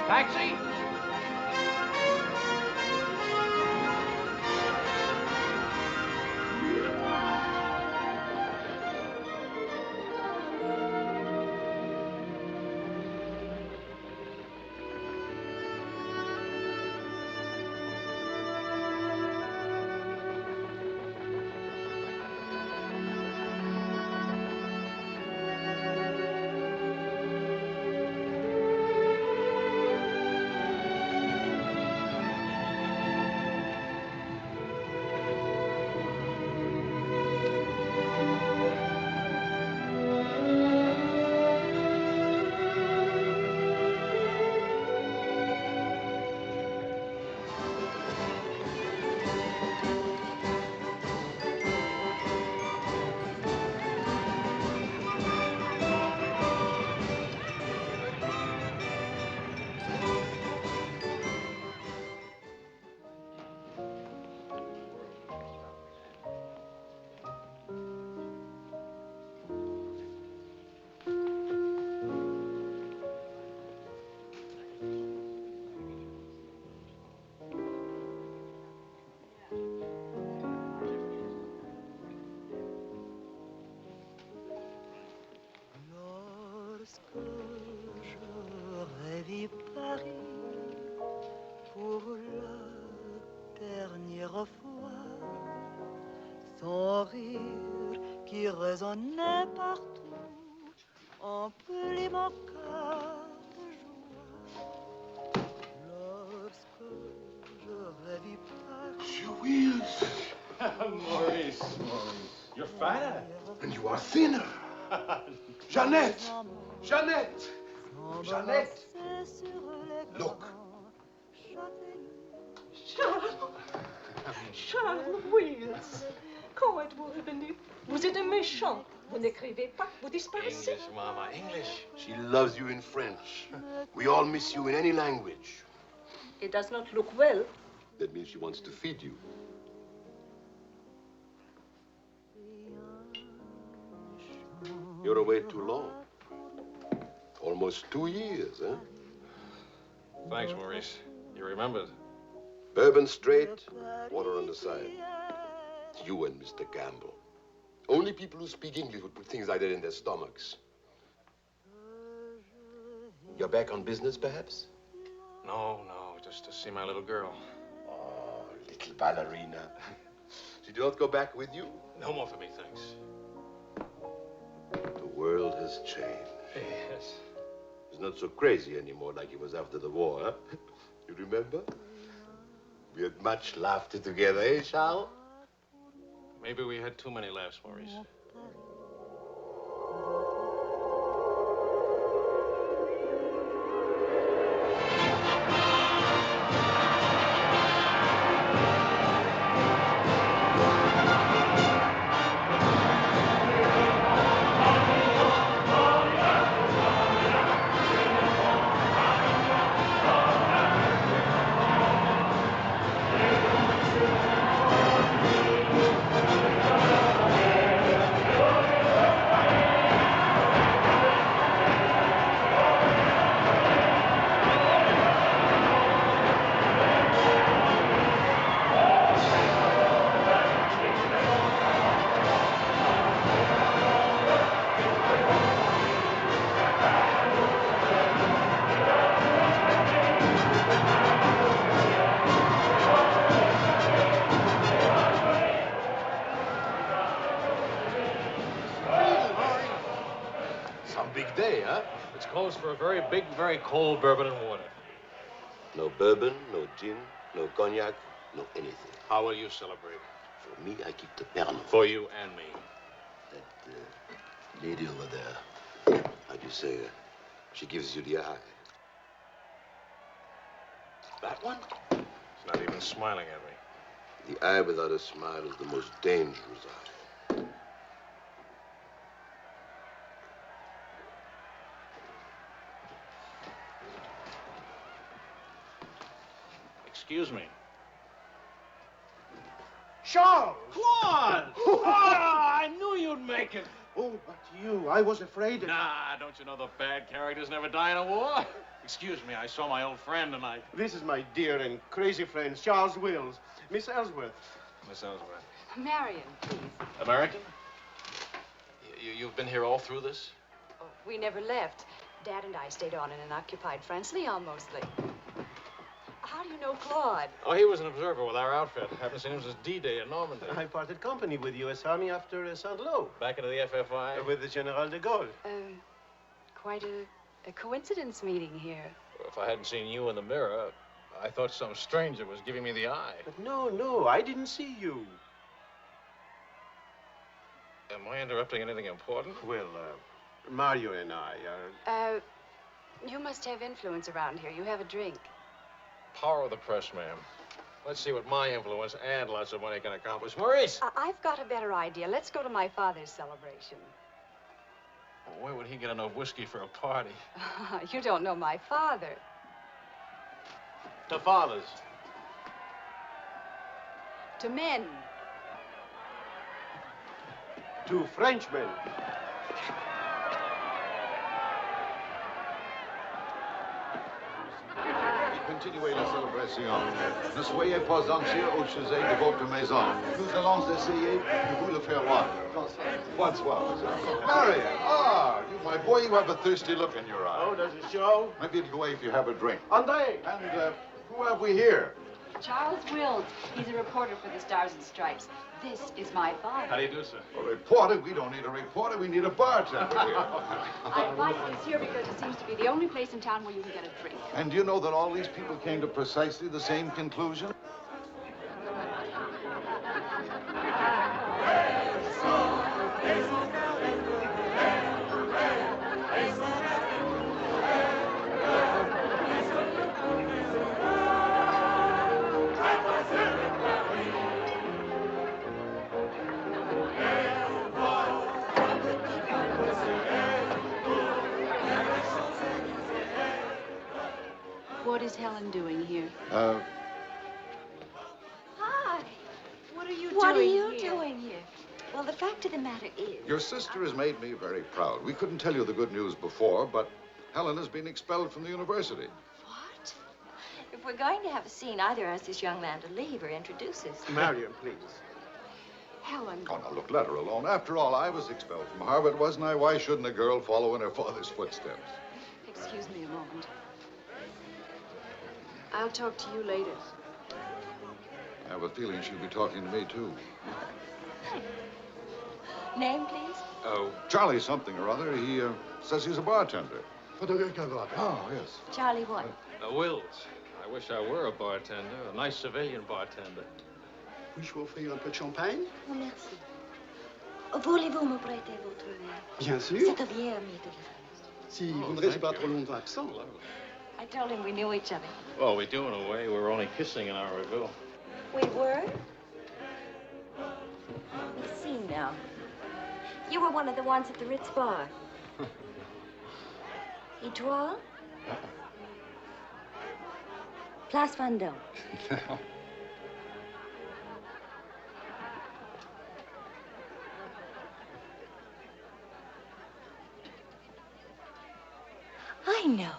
Taxi? J'aurais vu Paris pour la dernière fois, son rire qui résonnait partout, emplit mon cœur de joie. Lorsque j'aurais vu Paris. Louise! Maurice, you're fat. And you are thinner. Jeannette! Jeannette! Jeannette! Look. Charles Wills, quand êtes-vous revenu? Vous êtes un méchant. Vous n'écrivez pas, vous disparaissez. English, Mama, English. She loves you in French. We all miss you in any language. It does not look well. That means she wants to feed you. You're away too long. Almost 2 years, huh? Thanks, Maurice. You remembered. Bourbon straight, water on the side. You and Mr. Campbell. Only people who speak English would put things like that in their stomachs. You're back on business, perhaps? No, just to see my little girl. Oh, little ballerina. She did not go back with you? No more for me, thanks. The world has changed. Yes. It's not so crazy anymore like it was after the war, huh? You remember? We had much laughter together, eh, Charles? Maybe we had too many laughs, Maurice. Some big day, huh? It's closed for a very big, very cold bourbon and water. No bourbon, no gin, no cognac, no anything. How will you celebrate? For me, I keep the Pernod. For you and me. That lady over there, how do you say, she gives you the eye. That one? She's not even smiling at me. The eye without a smile is the most dangerous eye. Excuse me. Charles! Claude! Oh, I knew you'd make it. Oh, but you, I was afraid. Nah, don't you know the bad characters never die in a war? Excuse me, I saw my old friend and I... This is my dear and crazy friend, Charles Wills. Miss Ellsworth. Miss Ellsworth. Marion, please. American? You've been here all through this? Oh, we never left. Dad and I stayed on in an occupied France, Lyon mostly. How do you know Claude? Oh, he was an observer with our outfit. Haven't seen him since D-Day in Normandy. I parted company with U.S. Army after Saint-Lô. Back into the FFI? With the General de Gaulle. Quite a coincidence meeting here. If I hadn't seen you in the mirror, I thought some stranger was giving me the eye. But no, I didn't see you. Am I interrupting anything important? Well, Mario and I are... You must have influence around here. You have a drink. Power of the press, ma'am. Let's see what my influence and lots of money can accomplish. Maurice! I've got a better idea. Let's go to my father's celebration. Well, where would he get enough whiskey for a party? You don't know my father. To fathers. To men. To Frenchmen. Continuez la célébration. Ne soyez pas anxieux au sujet de votre maison. Nous allons essayer de vous le faire voir. Bonsoir. Marion, you, my boy, you have a thirsty look in your eye. Oh, does it show? Maybe it'll go away if you have a drink. André! And who have we here? Charles Wills. He's a reporter for the Stars and Stripes. This is my father. How do you do, sir? A reporter? We don't need a reporter. We need a bartender here. I invited this here because it seems to be the only place in town where you can get a drink. And do you know that all these people came to precisely the same conclusion? What is Helen doing here? Hi. What are you What are doing you here? doing here? Well, the fact of the matter is... Your sister has made me very proud. We couldn't tell you the good news before, but Helen has been expelled from the university. What? If we're going to have a scene, either ask this young man to leave or introduce us. Marion, please. Helen. Oh, now, look, let her alone. After all, I was expelled from Harvard, wasn't I? Why shouldn't a girl follow in her father's footsteps? Excuse me a moment. I'll talk to you later. I have a feeling she'll be talking to me, too. Name, please? Oh, Charlie something or other. He says he's a bartender. Oh, yes. Charlie what? Wills. I wish I were a bartender, a nice civilian bartender. Puis-je vous offrir un peu de champagne? Oh, merci. Voulez-vous me prêter votre verre? Bien sûr. C'est a vieille amie de l'Église. Si vous ne restez pas trop longtemps absent. I told him we knew each other. Well, we do in a way. We were only kissing in our review. We were? We see now. You were one of the ones at the Ritz bar. Étoile? Place Vendôme. I know.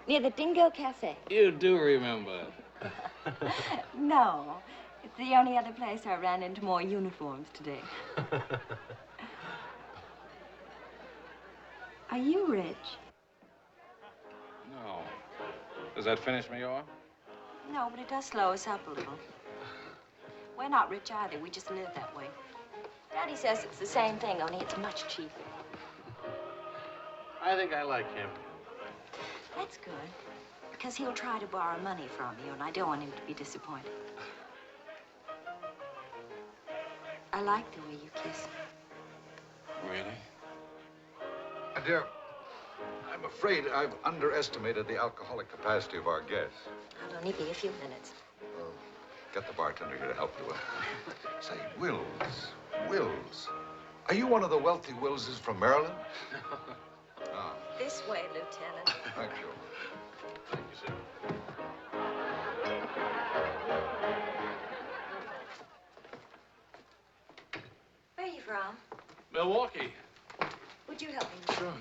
Near the Dingo Cafe. You do remember. No. It's the only other place I ran into more uniforms today. Are you rich? No. Does that finish me off? No, but it does slow us up a little. We're not rich either. We just live that way. Daddy says it's the same thing, only it's much cheaper. I think I like him. That's good. Because he'll try to borrow money from you, and I don't want him to be disappointed. I like the way you kiss. Really? My dear, I'm afraid I've underestimated the alcoholic capacity of our guests. I'll only be a few minutes. Well, get the bartender here to help you. Say, Wills. Are you one of the wealthy Willses from Maryland? Ah, This way, Lieutenant. thank you. Thank you, sir. Where are you from? Milwaukee. Would you help me? Sure.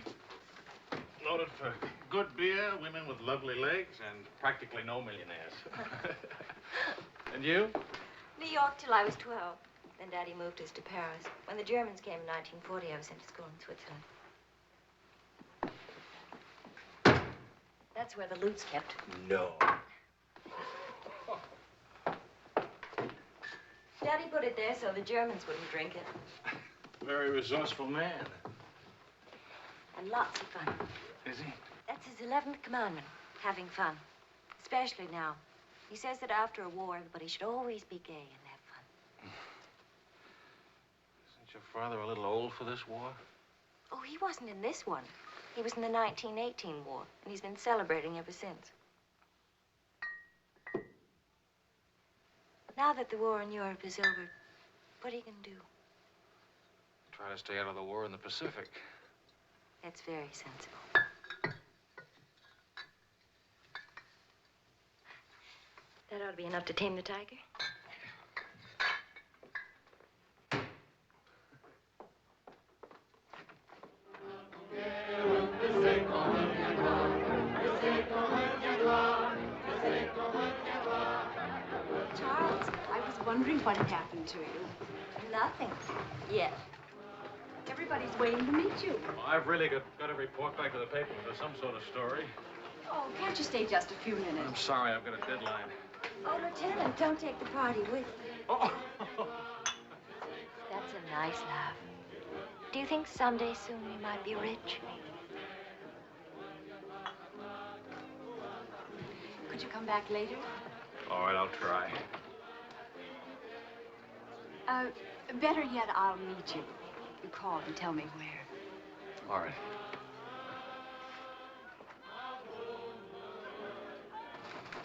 Noted for good beer, women with lovely legs, and practically no millionaires. And you? New York till I was 12. Then Daddy moved us to Paris. When the Germans came in 1940, I was sent to school in Switzerland. That's where the loot's kept. No. Daddy put it there so the Germans wouldn't drink it. Very resourceful man. And lots of fun. Is he? That's his 11th commandment, having fun. Especially now. He says that after a war, everybody should always be gay and have fun. Isn't your father a little old for this war? Oh, he wasn't in this one. He was in the 1918 war, and he's been celebrating ever since. Now that the war in Europe is over, what are you going to do? Try to stay out of the war in the Pacific. That's very sensible. That ought to be enough to tame the tiger. Charles, I was wondering what had happened to you. Nothing. Yet. Everybody's waiting to meet you. Well, I've really got to report back to the paper for some sort of story. Oh, can't you stay just a few minutes? I'm sorry, I've got a deadline. Oh, Lieutenant, don't take the party with you. Oh. That's a nice laugh. Do you think someday soon we might be rich? Could you come back later? All right, I'll try. Better yet, I'll meet you. You call and tell me where. All right.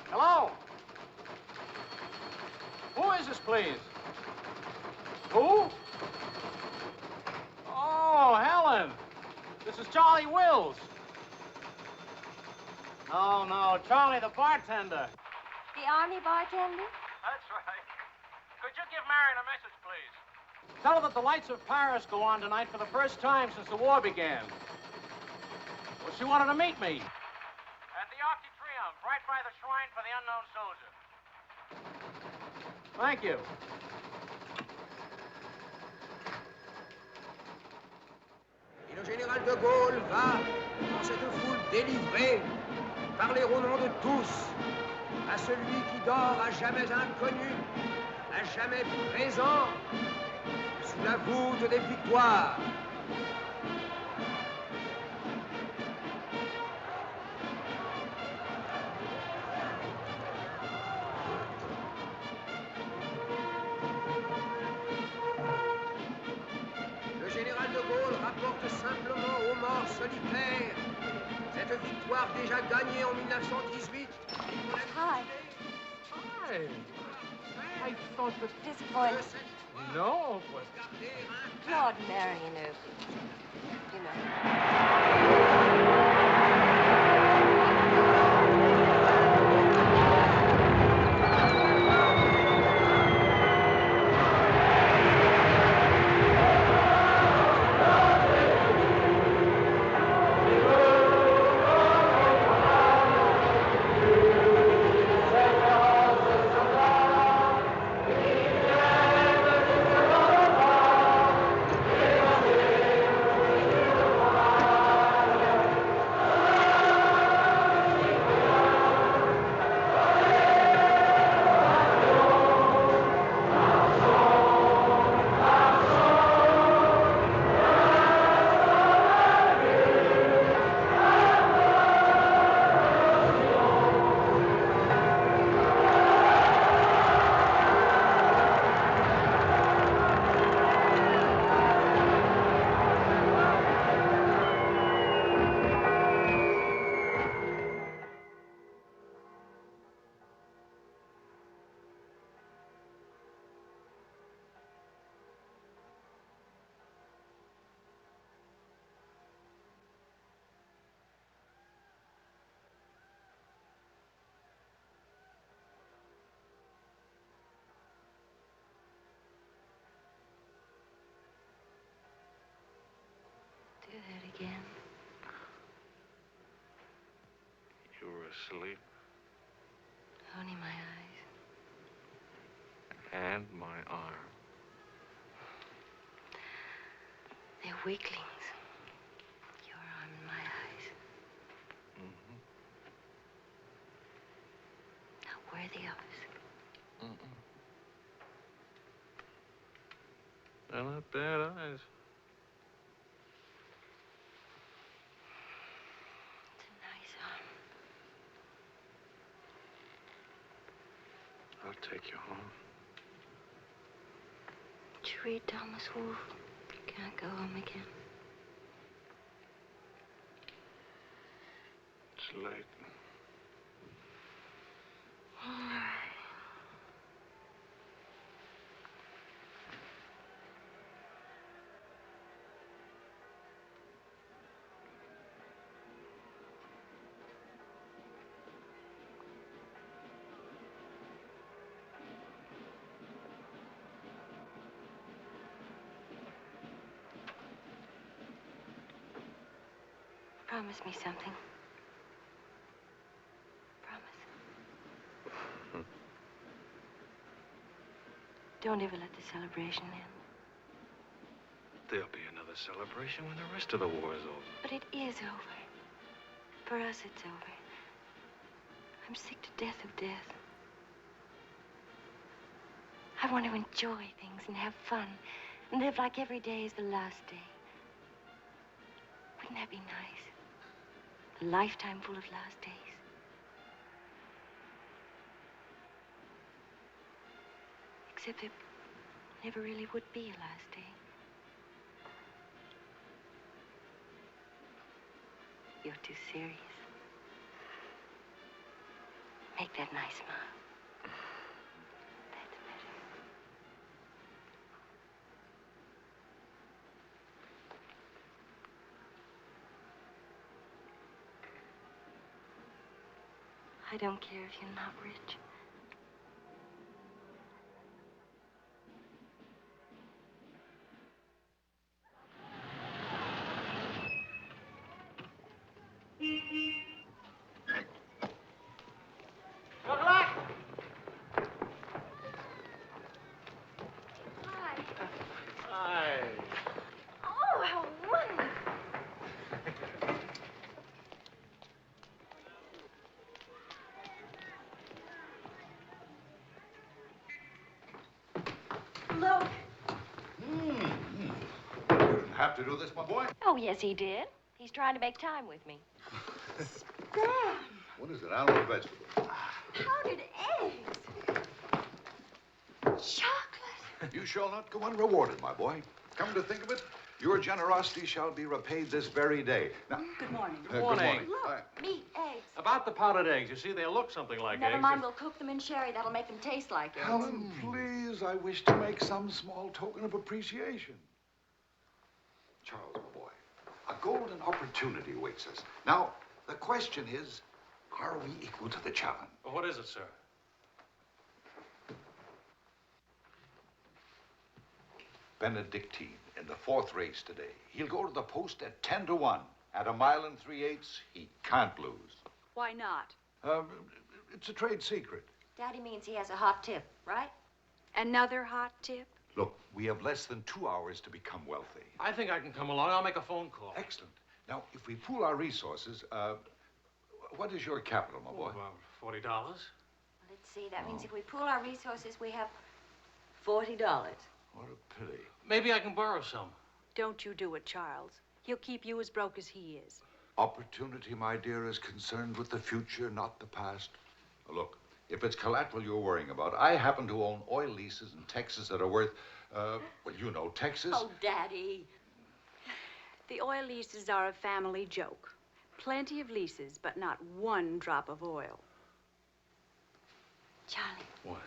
Hello? Who is this, please? Who? Oh, Helen. This is Charlie Wills. No, Charlie, the bartender. The army bartender? That's right. Could you give Marion a message, please? Tell her that the lights of Paris go on tonight for the first time since the war began. Well, she wanted to meet me. At the Arc de Triomphe, right by the shrine for the unknown soldier. Thank you. Et le général de Gaulle va, dans cette foule délivrée, parler au nom de tous, à celui qui dort à jamais inconnu, à jamais présent, sous la voûte des victoires. Le général de Gaulle rapporte simplement aux morts solitaires cette victoire déjà gagnée en 1918. Hi. Hi. I thought that... Disappointed. No, but... Lord Marion, you know. do that again. You were asleep. Only my eyes. And my arm. They're weaklings. Your arm and my eyes. Mm-hmm. Not worthy of us. Mm-mm. They're not bad eyes. It's a nice arm. I'll take you home. Did you read Thomas Wolfe? You can't go home again. It's late. All right. Promise me something. Promise. Don't ever let the celebration end. There'll be another celebration when the rest of the war is over. But it is over. For us, it's over. I'm sick to death of death. I want to enjoy things and have fun and live like every day is the last day. Wouldn't that be nice? A lifetime full of last days. Except it never really would be a last day. You're too serious. Make that nice smile. That's better. I don't care if you're not rich. Good luck! Hi. Hi. Oh, how wonderful. Look. You didn't have to do this, my boy. Oh, yes, he did. He's trying to make time with me. Sam. What is it, animal or vegetable? Powdered eggs. Chocolate. You shall not go unrewarded, my boy. Come to think of it, your generosity shall be repaid this very day. Now, Good morning. Good morning. Look, meat, eggs. About the powdered eggs, you see, they look something like Never eggs. mind, we'll cook them in sherry. That'll make them taste like eggs. Helen, please, I wish to make some small token of appreciation. Charles, my boy, a golden opportunity awaits us. Now, the question is, are we equal to the challenge? Well, what is it, sir? Benedictine in the 4th race today. He'll go to the post at 10 to 1. At a mile and 3/8, he can't lose. Why not? It's a trade secret. Daddy means he has a hot tip, right? Another hot tip? Look, we have less than 2 hours to become wealthy. I think I can come along. I'll make a phone call. Excellent. Now, if we pool our resources, what is your capital, my boy? About $40. Let's see. That means if we pool our resources, we have $40. What a pity. Maybe I can borrow some. Don't you do it, Charles. He'll keep you as broke as he is. Opportunity, my dear, is concerned with the future, not the past. Look, if it's collateral you're worrying about, I happen to own oil leases in Texas that are worth, well, you know, Texas. Oh, Daddy. The oil leases are a family joke. Plenty of leases, but not one drop of oil. Charlie. What?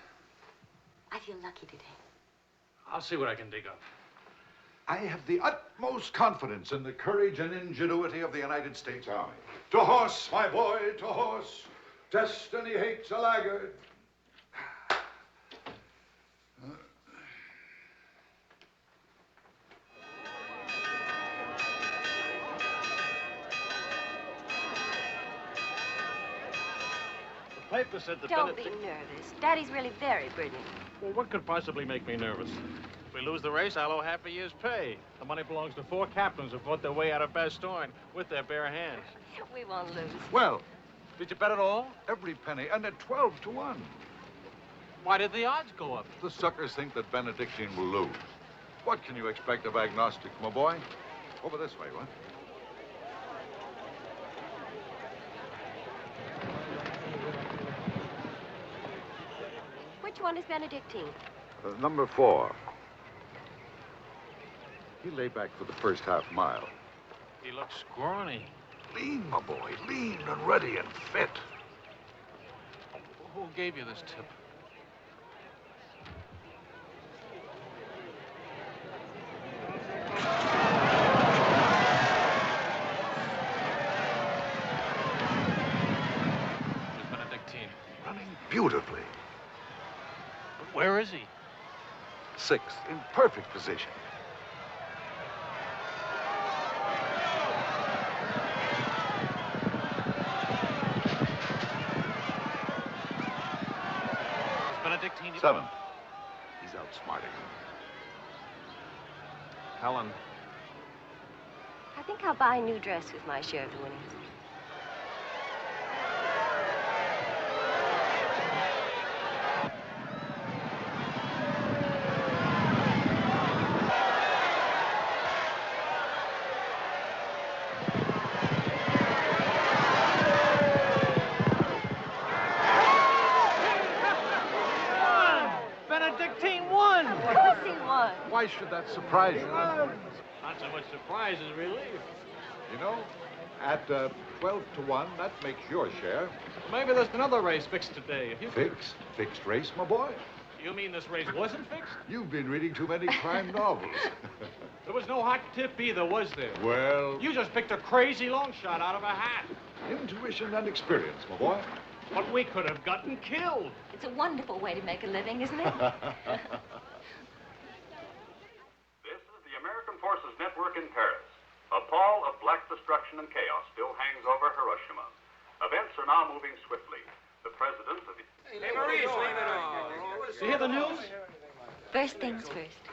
I feel lucky today. I'll see what I can dig up. I have the utmost confidence in the courage and ingenuity of the United States Army. To horse, my boy, to horse. Destiny hates a laggard. paper said that Don't be nervous. Daddy's really very brilliant. Well, what could possibly make me nervous? If we lose the race, I'll owe half a year's pay. The money belongs to 4 captains who fought their way out of Bastogne with their bare hands. We won't lose. Well, Did you bet it all? every penny, and at 12 to 1. Why did the odds go up? The suckers think that Benedictine will lose. What can you expect of agnostics, my boy? Over this way, what? Which one is Benedictine? Number 4. He lay back for the first half mile. He looks scrawny. Lean, my boy, lean and ready and fit. Who gave you this tip? Where's Benedictine? Running beautifully. But where is he? 6th, in perfect position. Is Benedictine... 7th. He's outsmarting him. Helen. I think I'll buy a new dress with my share of the winnings. Benedictine won! Of course he won. Why should that surprise you? Not so much surprise as relief. You know, at 12 to 1, that makes your share. Maybe there's another race fixed today. If you Fixed? Fixed race, my boy? You mean this race wasn't fixed? You've been reading too many crime novels. There was no hot tip either, was there? Well, You just picked a crazy long shot out of a hat. intuition and experience, my boy. But we could have gotten killed. It's a wonderful way to make a living, isn't it? This is the American Forces Network in Paris. A pall of black destruction and chaos still hangs over Hiroshima. Events are now moving swiftly. The president of the... Hey, Maurice, leave it on. You hear the news? First things first.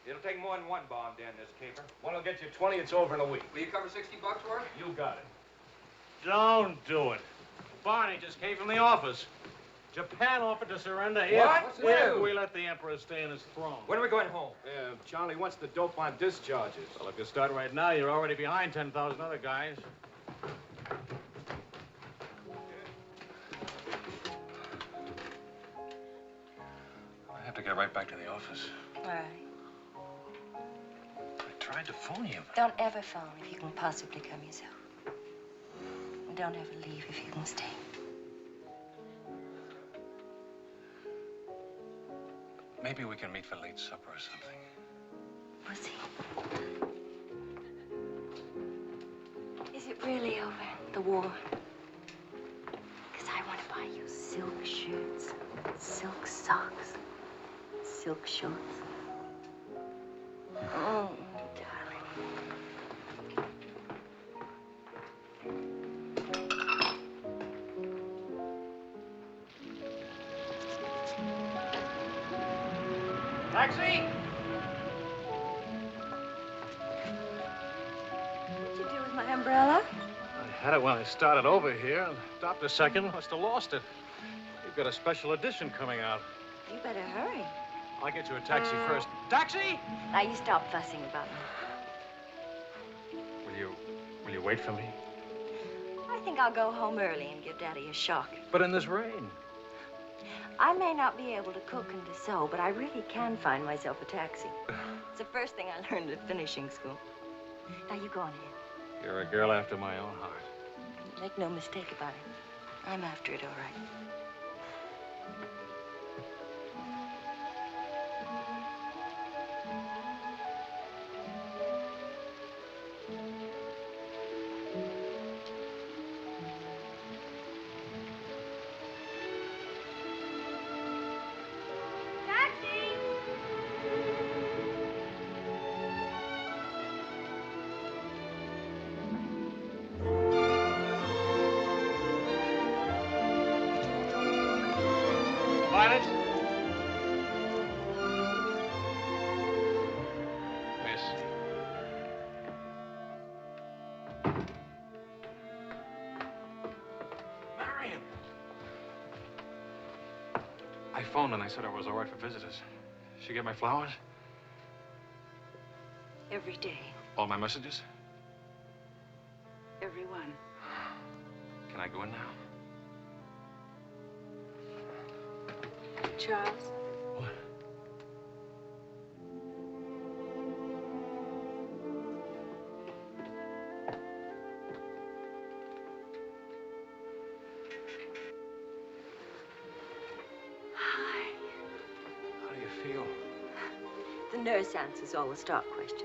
It'll take more than one bomb down this caper. One will get you 20. It's over in a week. Will you cover $60 for it? You got it. Don't do it. Barney just came from the office. Japan offered to surrender if What? we let the Emperor stay in his throne. When are we going home? Charlie wants the dope on discharges. Well, if you start right now, you're already behind 10,000 other guys. I have to get right back to the office. All right. I tried to phone you. Don't ever phone if you can possibly come yourself. And don't ever leave if you can stay. Maybe we can meet for late supper or something. Pussy. Is it really over, the war? Because I want to buy you silk shirts, silk socks, silk shorts. Oh, darling. Taxi! What'd you do with my umbrella? I had it when I started over here and stopped a second. Must have lost it. You've got a special edition coming out. You better hurry. I'll get you a taxi first. Taxi! Now you stop fussing about me. Will you wait for me? I think I'll go home early and give Daddy a shock. But in this rain. I may not be able to cook and to sew, but I really can find myself a taxi. It's the first thing I learned at finishing school. Now you go on ahead. You're a girl after my own heart. Make no mistake about it. I'm after it, all right. I phoned and I said I was all right for visitors. She get my flowers? Every day. All my messages? Every one. Can I go in now? Charles? What? Hi. How do you feel? The nurse answers all the stock questions.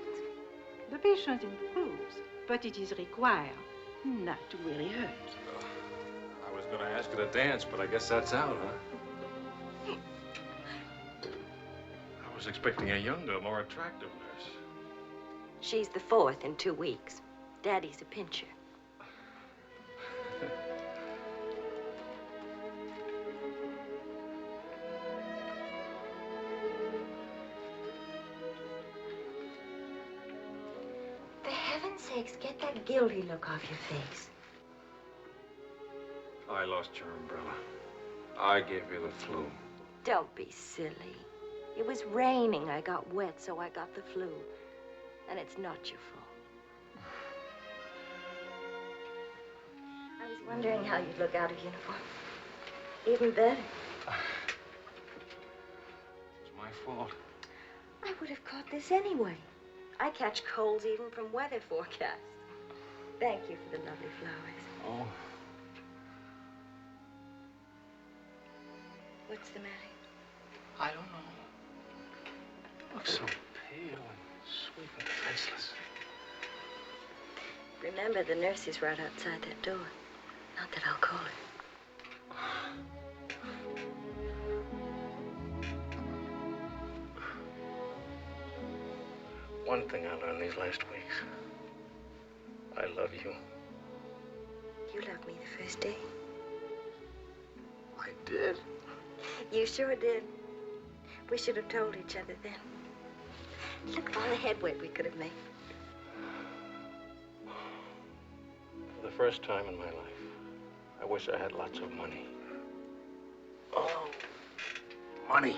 The patient improves, but it is required not to really hurt. I was going to ask her to dance, but I guess that's out, huh? I was expecting a younger, more attractive nurse. She's the fourth in 2 weeks. Daddy's a pincher. For heaven's sakes, get that guilty look off your face. I lost your umbrella. I gave you the flu. Don't be silly. It was raining. I got wet, so I got the flu. And it's not your fault. I was wondering how you'd look out of uniform. Even better. It's my fault. I would have caught this anyway. I catch colds even from weather forecasts. Thank you for the lovely flowers. Oh. What's the matter? I don't know. You look so pale and sweet and faceless. Remember, the nurse is right outside that door. Not that I'll call her. One thing I learned these last weeks. I love you. You loved me the first day. I did? You sure did. We should have told each other then. Look at all the headway we could have made. For the first time in my life, I wish I had lots of money. Oh, money.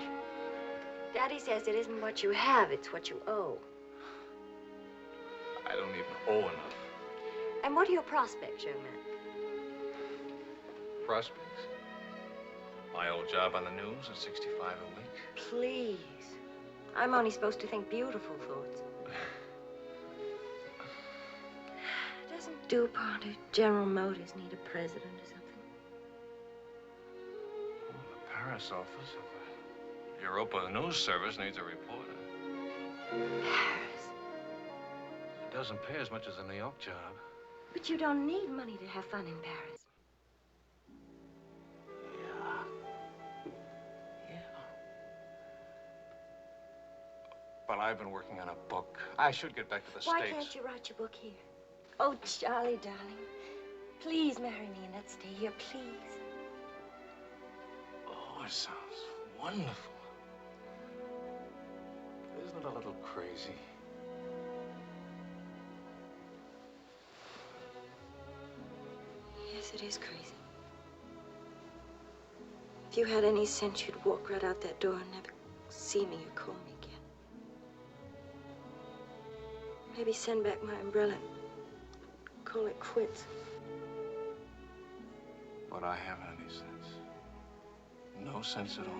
Daddy says it isn't what you have, it's what you owe. I don't even owe enough. And what are your prospects, young man? Prospects? My old job on the news at 65 a week. Please. I'm only supposed to think beautiful thoughts. Doesn't DuPont or General Motors need a president or something? Oh, the Paris office of the Europa News Service needs a reporter. Paris. It doesn't pay as much as a New York job. But you don't need money to have fun in Paris. But I've been working on a book. I should get back to the Why States. can't you write your book here? Oh, Charlie, darling. Please marry me and let's stay here, please. Oh, it sounds wonderful. Isn't it a little crazy? Yes, it is crazy. If you had any sense, you'd walk right out that door and never see me or call me again. Maybe send back my umbrella. Call it quits. But I haven't any sense. No sense at all.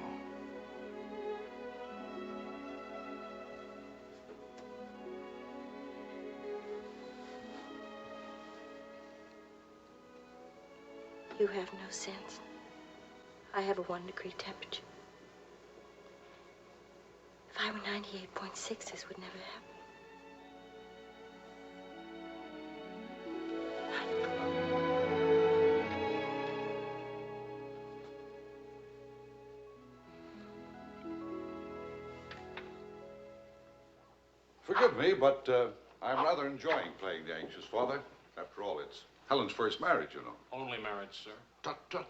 You have no sense. I have a 1-degree temperature. If I were 98.6, this would never happen. Forgive me, but I'm rather enjoying playing the anxious father. After all, it's Helen's first marriage, you know. Only marriage, sir. Tut, tut.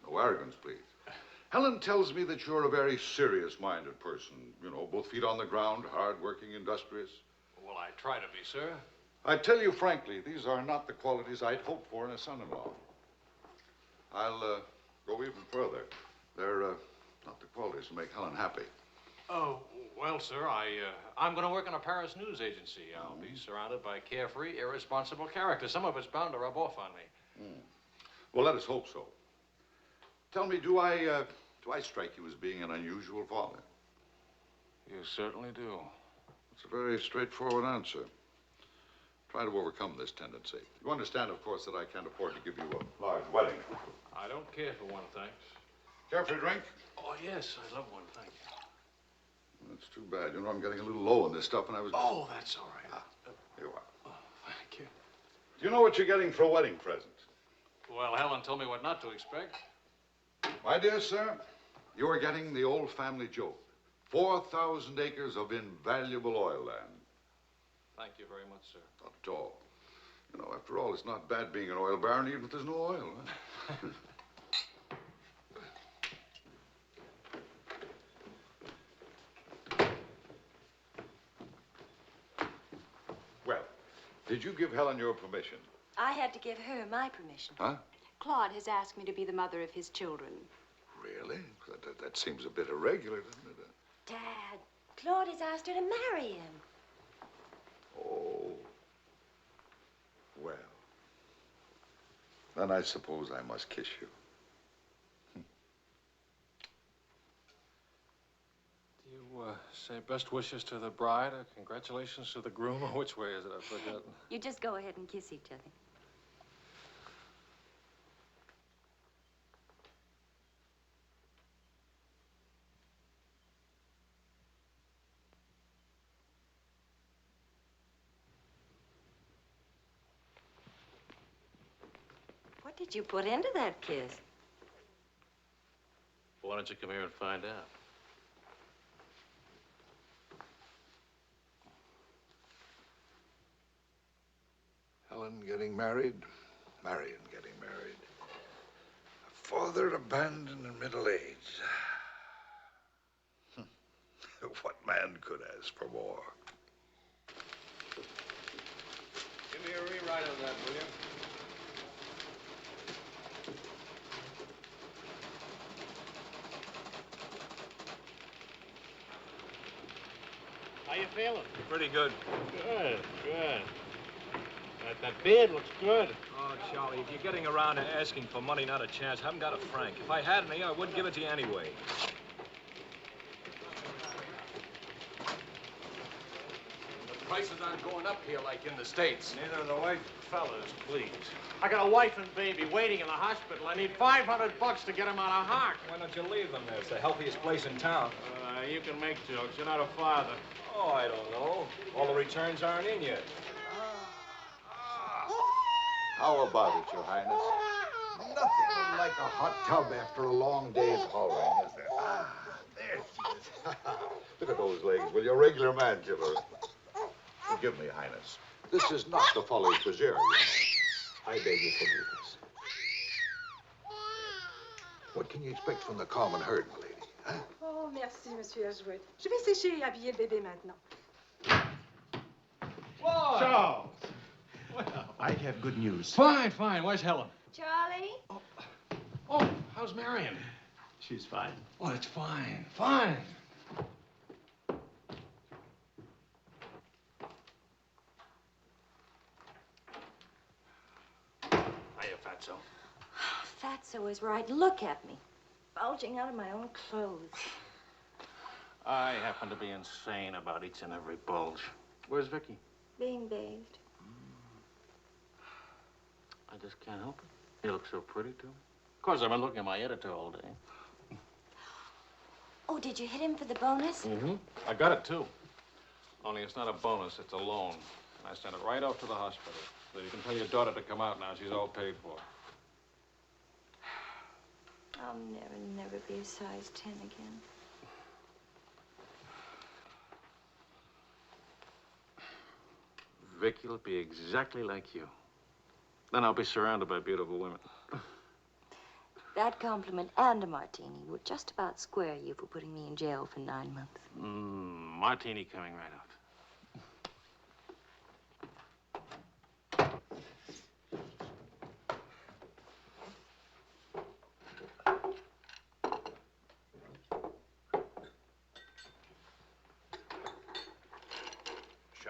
No arrogance, please. Helen tells me that you're a very serious-minded person. You know, both feet on the ground, hard-working, industrious. Well, I try to be, sir. I tell you frankly, these are not the qualities I'd hoped for in a son-in-law. I'll go even further. They're Not the qualities to make Helen happy. Oh, well, sir, I'm going to work in a Paris news agency. I'll be surrounded by carefree, irresponsible characters. Some of it's bound to rub off on me. Well, let us hope so. Tell me, do I strike you as being an unusual father? You certainly do. It's a very straightforward answer. Try to overcome this tendency. You understand, of course, that I can't afford to give you a large wedding. I don't care for one, thanks. Care for a drink? Oh, yes, I love one, thank you. That's too bad. You know, I'm getting a little low on this stuff, and I was... Oh, that's all right. Here you are. Oh, thank you. Do you know what you're getting for a wedding present? Well, Helen told me what not to expect. My dear sir, you are getting the old family joke. 4,000 acres of invaluable oil land. Thank you very much, sir. Not at all. You know, after all, it's not bad being an oil baron, even if there's no oil. Huh? Well, did you give Helen your permission? I had to give her my permission. Huh? Claude has asked me to be the mother of his children. Really? That seems a bit irregular, doesn't it? Dad, Claude has asked her to marry him. Oh. Well. Then I suppose I must kiss you. Do you say best wishes to the bride or congratulations to the groom? Or which way is it? I've forgotten. You just go ahead and kiss each other. What did you put into that kiss? Why don't you come here and find out? Helen getting married, Marion getting married. A father abandoned in middle age. What man could ask for more? Give me a rewrite of that, will you? How you feeling? Pretty good. Good, good. That beard looks good. Oh, Charlie, if you're getting around to asking for money, not a chance. I haven't got a franc. If I had any, I wouldn't give it to you anyway. The prices aren't going up here like in the States. Neither are the white fellas, please. I got a wife and baby waiting in the hospital. I need $500 to get them out of hock. Why don't you leave them there? It's the healthiest place in town. You can make jokes. You're not a father. Oh, I don't know. All the returns aren't in yet. How about it, Your Highness? Nothing like a hot tub after a long day's hauling, is there? There she is. Look at those legs. Will you, a regular man killer? Forgive me, Highness. This is not the Folly Brazier, you know. I beg your forgiveness. What can you expect from the common herd, my lady? Huh? Oh, merci, Monsieur Ashwood. Je vais sécher et habiller le bébé maintenant. Whoa! Charles! Well, I have good news. Fine, fine. Where's Helen? Charlie? Oh, how's Marion? She's fine. Oh, it's fine, fine. Hiya, Fatso. Fatso is right. Look at me. Bulging out of my own clothes. I happen to be insane about each and every bulge. Where's Vicky? Being bathed. I just can't help it. You look so pretty, too. Of course, I've been looking at my editor all day. Oh, did you hit him for the bonus? Mm-hmm. I got it, too. Only it's not a bonus, it's a loan. And I sent it right off to the hospital. So you can tell your daughter to come out now. She's all paid for. I'll never be a size 10 again. Vicky'll be exactly like you. Then I'll be surrounded by beautiful women. That compliment and a martini would just about square you for putting me in jail for 9 months. Martini coming right out.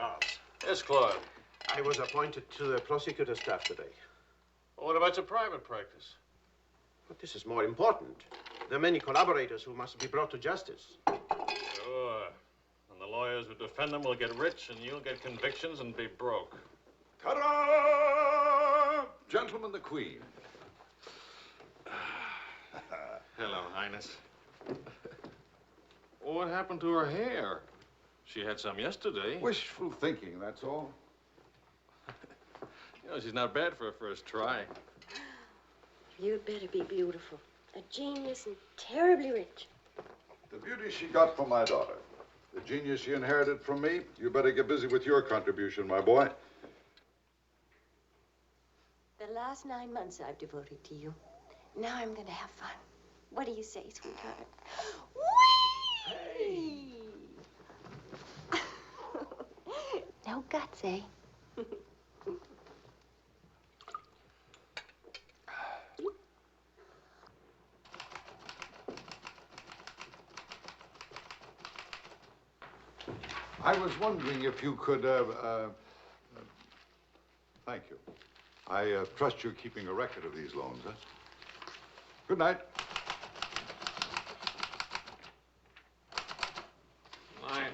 Charles. Yes, Claude. I was appointed to the prosecutor's staff today. Well, what about your private practice? But this is more important. There are many collaborators who must be brought to justice. Sure. And the lawyers who defend them will get rich, and you'll get convictions and be broke. Ta-da! Gentlemen, the Queen. Hello, Highness. What happened to her hair? She had some yesterday. Wishful thinking, that's all. You know, she's not bad for a first try. You'd better be beautiful. A genius and terribly rich. The beauty she got from my daughter. The genius she inherited from me. You better get busy with your contribution, my boy. The last 9 months I've devoted to you. Now I'm going to have fun. What do you say, sweetheart? Whee! No guts, eh? I was wondering if you could, thank you. I trust you're keeping a record of these loans, huh? Good night. Night.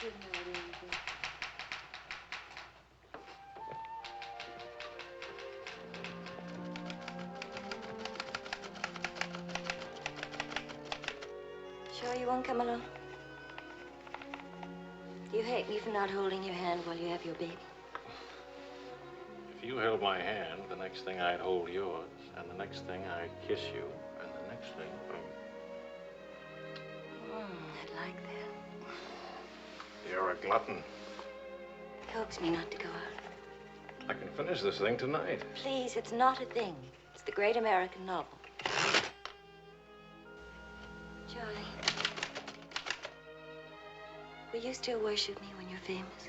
Good night, Angel. Sure you won't come along? You hate me for not holding your hand while you have your baby. If you held my hand, the next thing I'd hold yours, and the next thing I'd kiss you, and the next thing, I'd like that. You're a glutton. Coax me not to go out. I can finish this thing tonight. Please, it's not a thing. It's the great American novel. Charlie, will you still worship me when you're famous?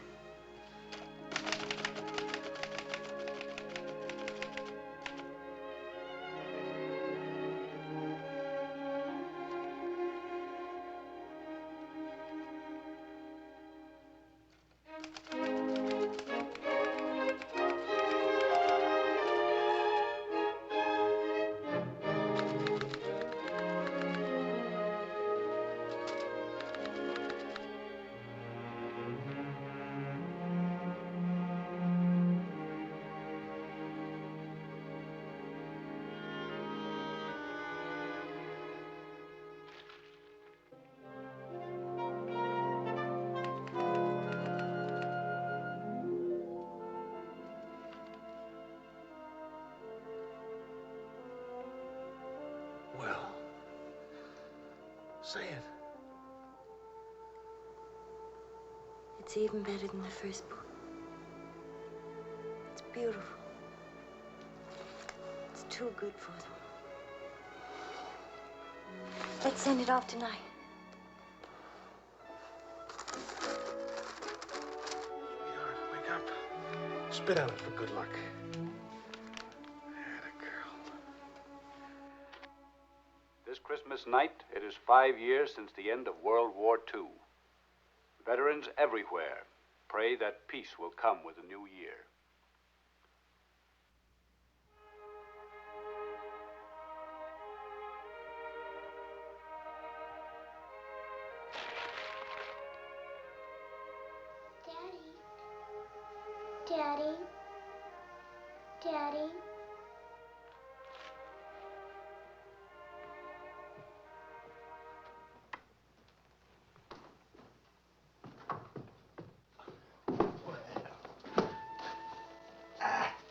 Well, say it. It's even better than the first book. It's beautiful. It's too good for them. Let's send it off tonight. Sweetheart, wake up. Spit on it for good luck. This Christmas night, it is 5 years since the end of World War II. Veterans everywhere pray that peace will come with the new year. Daddy. Daddy.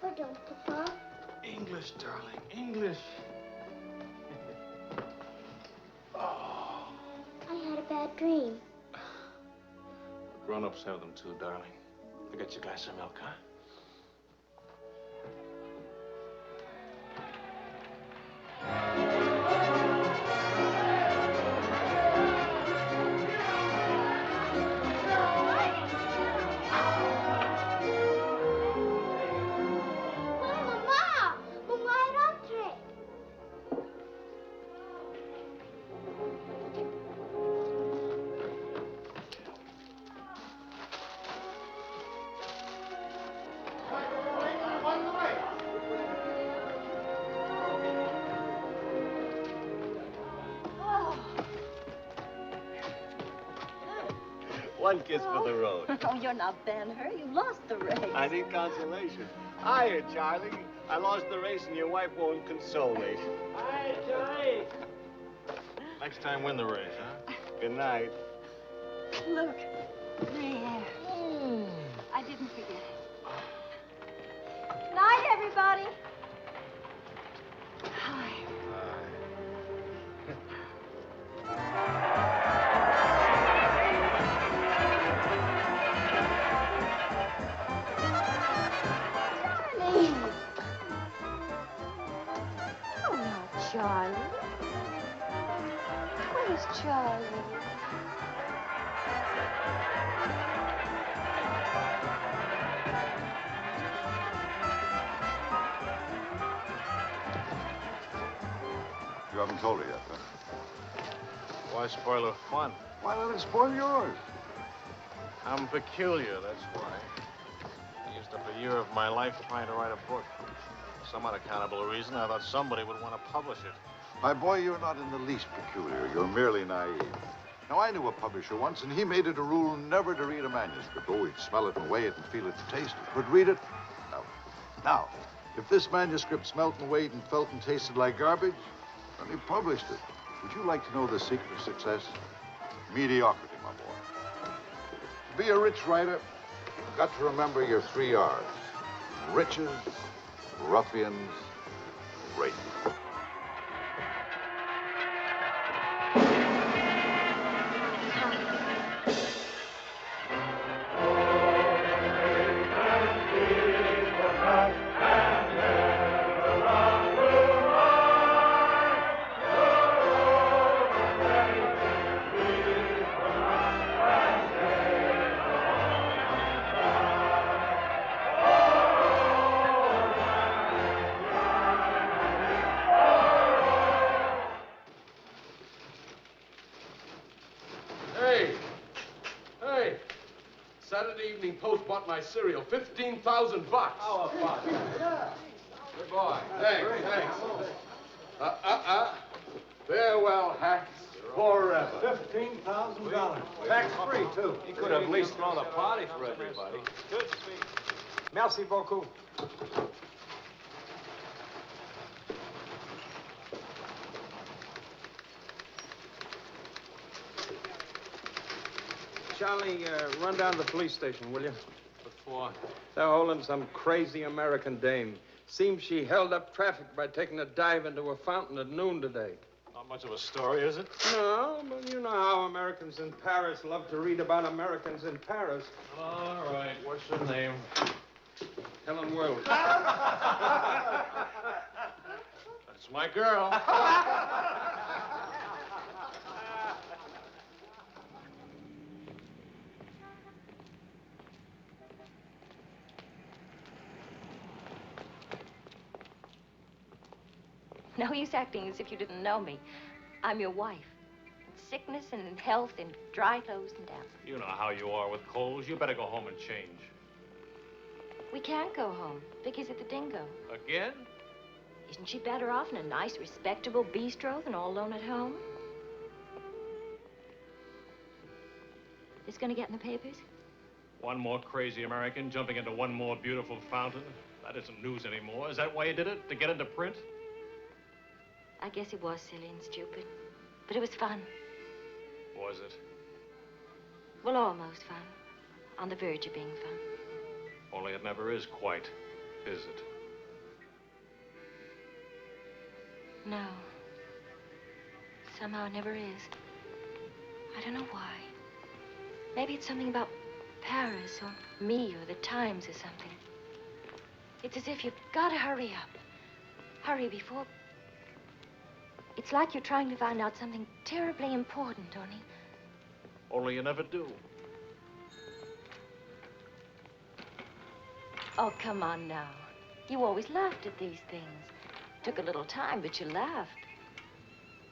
Pardon, Papa. English, darling, English. I had a bad dream. Grown-ups have them too, darling. I got you a glass of milk, huh? Mamma! Mamma è altre! One kiss for the road. Oh, you're not Ben-Hur. You lost the race. I need consolation. Hiya, Charlie. I lost the race and your wife won't console me. Hi, Charlie. Next time, win the race, huh? Good night. Look, there. I didn't forget it. Night, everybody. Hi. Charlie. Oh, no, Charlie. Where's Charlie? You haven't told her yet, huh? Why spoil her fun? Why let it spoil yours? I'm peculiar, that's why. I used up a year of my life trying to write a book. For some unaccountable reason, I thought somebody would want to publish it. My boy, you're not in the least peculiar. You're merely naive. Now, I knew a publisher once, and he made it a rule never to read a manuscript. Oh, he'd smell it and weigh it and feel it and taste it. But read it? No. Now, if this manuscript smelt and weighed and felt and tasted like garbage, then he published it. Would you like to know the secret of success? Mediocrity, my boy. To be a rich writer, you've got to remember your 3 R's. Riches, ruffians, races. Hey, Saturday Evening Post bought my cereal, $15,000. How about it? Yeah. Good boy. Thanks. Farewell hats forever. $15,000. Tax-free, too. He could have at least thrown a party for everybody. Good speech. Merci beaucoup. Charlie, run down to the police station, will you? What for? They're holding some crazy American dame. Seems she held up traffic by taking a dive into a fountain at noon today. Not much of a story, is it? No, but you know how Americans in Paris love to read about Americans in Paris. All right, what's her name? Helen Wills. That's my girl. No use acting as if you didn't know me. I'm your wife. In sickness and in health, in dry clothes and damp. You know how you are with colds. You better go home and change. We can't go home. Vicky's at the Dingo. Again? Isn't she better off in a nice, respectable bistro than all alone at home? This gonna get in the papers? One more crazy American jumping into one more beautiful fountain. That isn't news anymore. Is that why you did it? To get into print? I guess it was silly and stupid, but it was fun. Was it? Well, almost fun. On the verge of being fun. Only it never is quite, is it? No. Somehow it never is. I don't know why. Maybe it's something about Paris or me or the Times or something. It's as if you've got to hurry up. Hurry before... It's like you're trying to find out something terribly important, Tony. Only you never do. Oh, come on now. You always laughed at these things. Took a little time, but you laughed.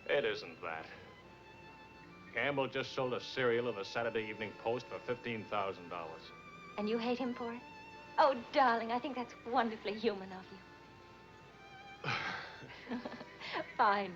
It isn't that. Campbell just sold a cereal in the Saturday Evening Post for $15,000. And you hate him for it? Oh, darling, I think that's wonderfully human of you. Finally.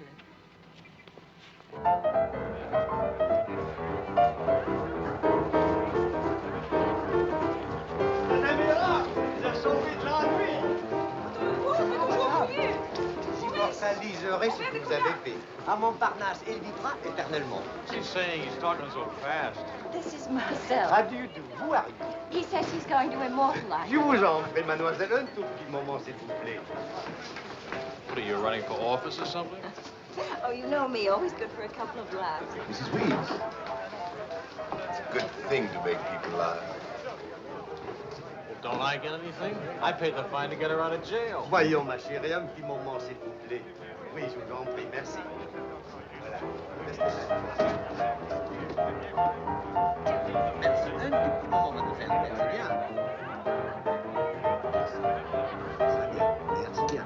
réaliserez ce que vous avez fait. À Montparnasse, il vivra éternellement. She's saying he's talking so fast. This is Marcel. How do you do? Who are you? He says he's going to immortalize. Je vous en prie, mademoiselle, un tout petit moment, s'il vous plaît. What are you, running for office or something? Oh, you know me, always good for a couple of laughs. Mrs. Weeds. It's a good thing to make people laugh. Well, don't I get anything? I paid the fine to get her out of jail. Voyons, ma chérie, un petit moment, s'il vous plaît. Oui, je vous en prie, merci. Voilà. Merci. Un tout petit moment, mademoiselle. Merci bien. Ça bien. Merci bien.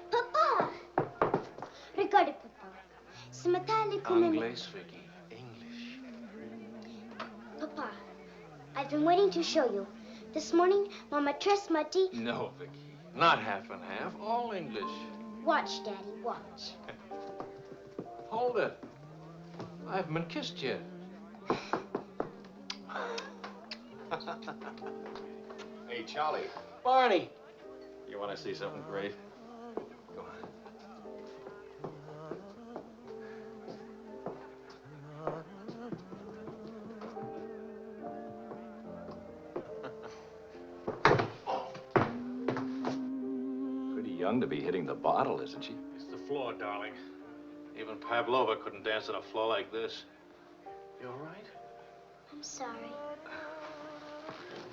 Papa! Regardez, papa. Ce matin, à l'école... Anglais, Vicky. English. Papa, I've been waiting to show you. This morning, Mama dressed Muddy. No, Vicky. Not half and half. All English. Watch, Daddy, watch. Hold it. I haven't been kissed yet. Hey, Charlie. Barney. You want to see something great? Go on. Pretty young to be hitting the bottle, isn't she? It's the floor, darling. Even Pavlova couldn't dance on a floor like this. You all right? I'm sorry.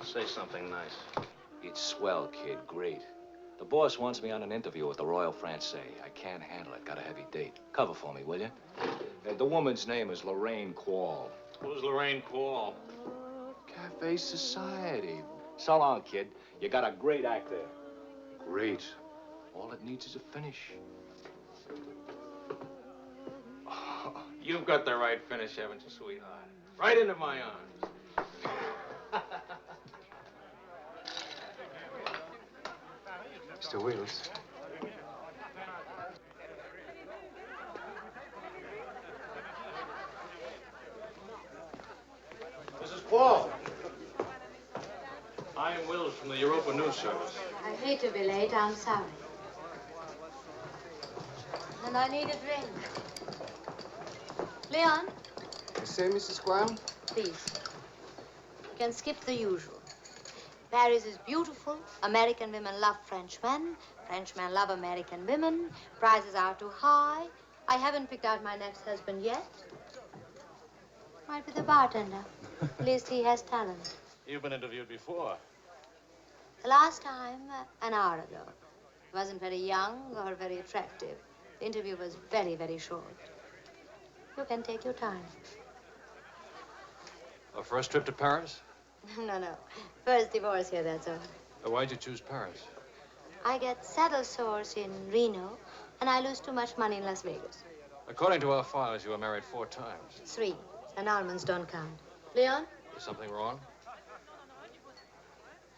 Say something nice. It's swell, kid. Great. The boss wants me on an interview with the Royal Francais. I can't handle it. Got a heavy date. Cover for me, will you? The woman's name is Lorraine Quall. Who's Lorraine Quall? Cafe Society. So long, kid. You got a great act there. Great. All it needs is a finish. Oh, you've got the right finish, haven't you, sweetheart? Right into my arms. Mr. Wills. Mrs. Paul. I'm Wills from the Europa News Service. I hate to be late. I'm sorry. And I need a drink. Leon? You say, Mrs. Squire? Please. You can skip the usual. Paris is beautiful. American women love Frenchmen. Frenchmen love American women. Prices are too high. I haven't picked out my next husband yet. Might be the bartender. At least he has talent. You've been interviewed before. The last time, an hour ago. He wasn't very young or very attractive. The interview was very, very short. You can take your time. A first trip to Paris? No. First divorce here, that's all. Why'd you choose Paris? I get saddle sores in Reno, and I lose too much money in Las Vegas. According to our files, you were married 4 times. 3. Annulments don't count. Leon? Is something wrong?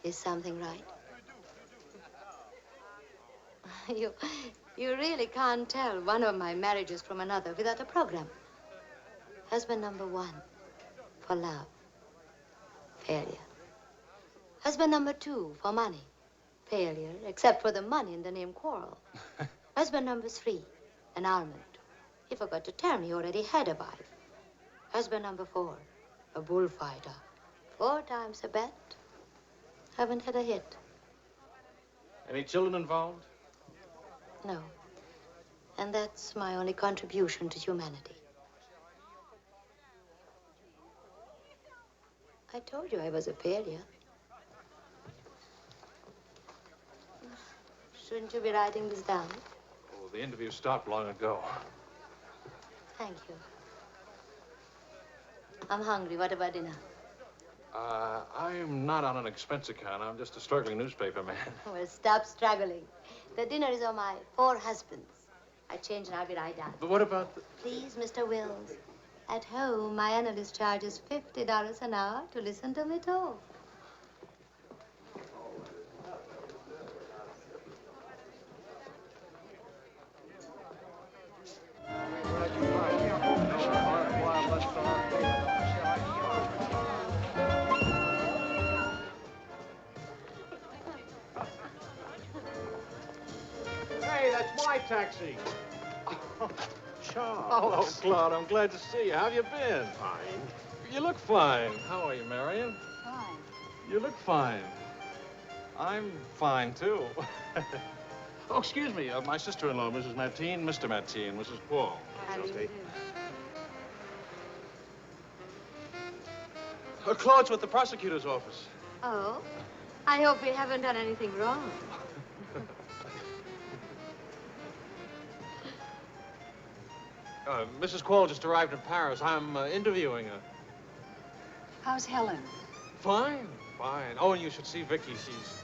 Is something right? You really can't tell one of my marriages from another without a program. Husband number 1, for love. Failure. Husband number 2, for money. Failure, except for the money and the name Quarrel. Husband number 3, annulment. He forgot to tell me he already had a wife. Husband number 4, a bullfighter. 4 times a bet. Haven't had a hit. Any children involved? No. And that's my only contribution to humanity. I told you I was a failure. Shouldn't you be writing this down? Oh, the interview stopped long ago. Thank you. I'm hungry. What about dinner? I'm not on an expense account. I'm just a struggling newspaper man. Well, stop struggling. The dinner is on my 4 husbands. I change and I'll be right down. But what about the... Please, Mr. Wills. At home, my analyst charges $50 an hour to listen to me talk. Hey, that's my taxi. Charles. Hello, Claude. I'm glad to see you. How have you been? Fine. You look fine. How are you, Marion? Fine. You look fine. I'm fine, too. Oh, excuse me. My sister-in-law, Mrs. Mateen, Mr. Mateen, Mrs. Paul. Claude's with the prosecutor's office. Oh? I hope we haven't done anything wrong. Mrs. Quall just arrived in Paris. I'm interviewing her. How's Helen? Fine, fine. Oh, and you should see Vicky. She's...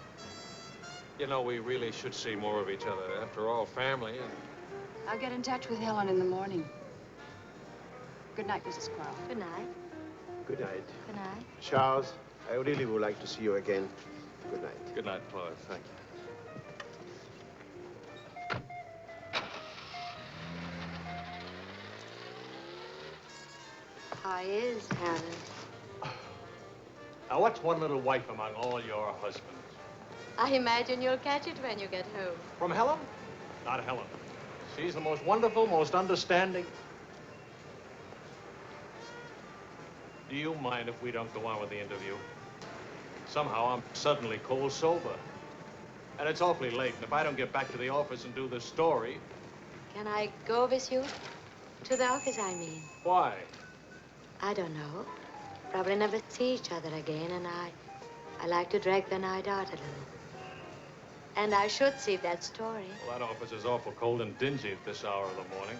You know, we really should see more of each other. After all, family and... I'll get in touch with Helen in the morning. Good night, Mrs. Quall. Good night. Good night. Good night. Charles, I really would like to see you again. Good night. Good night, Claude. Thank you. How is Helen? Now, what's one little wife among all your husbands? I imagine you'll catch it when you get home. From Helen? Not Helen. She's the most wonderful, most understanding. Do you mind if we don't go on with the interview? Somehow I'm suddenly cold sober. And it's awfully late, and if I don't get back to the office and do this story... Can I go with you? To the office, I mean. Why? I don't know. Probably never see each other again, and I like to drag the night out a little. And I should see that story. Well, that office is awful cold and dingy at this hour of the morning.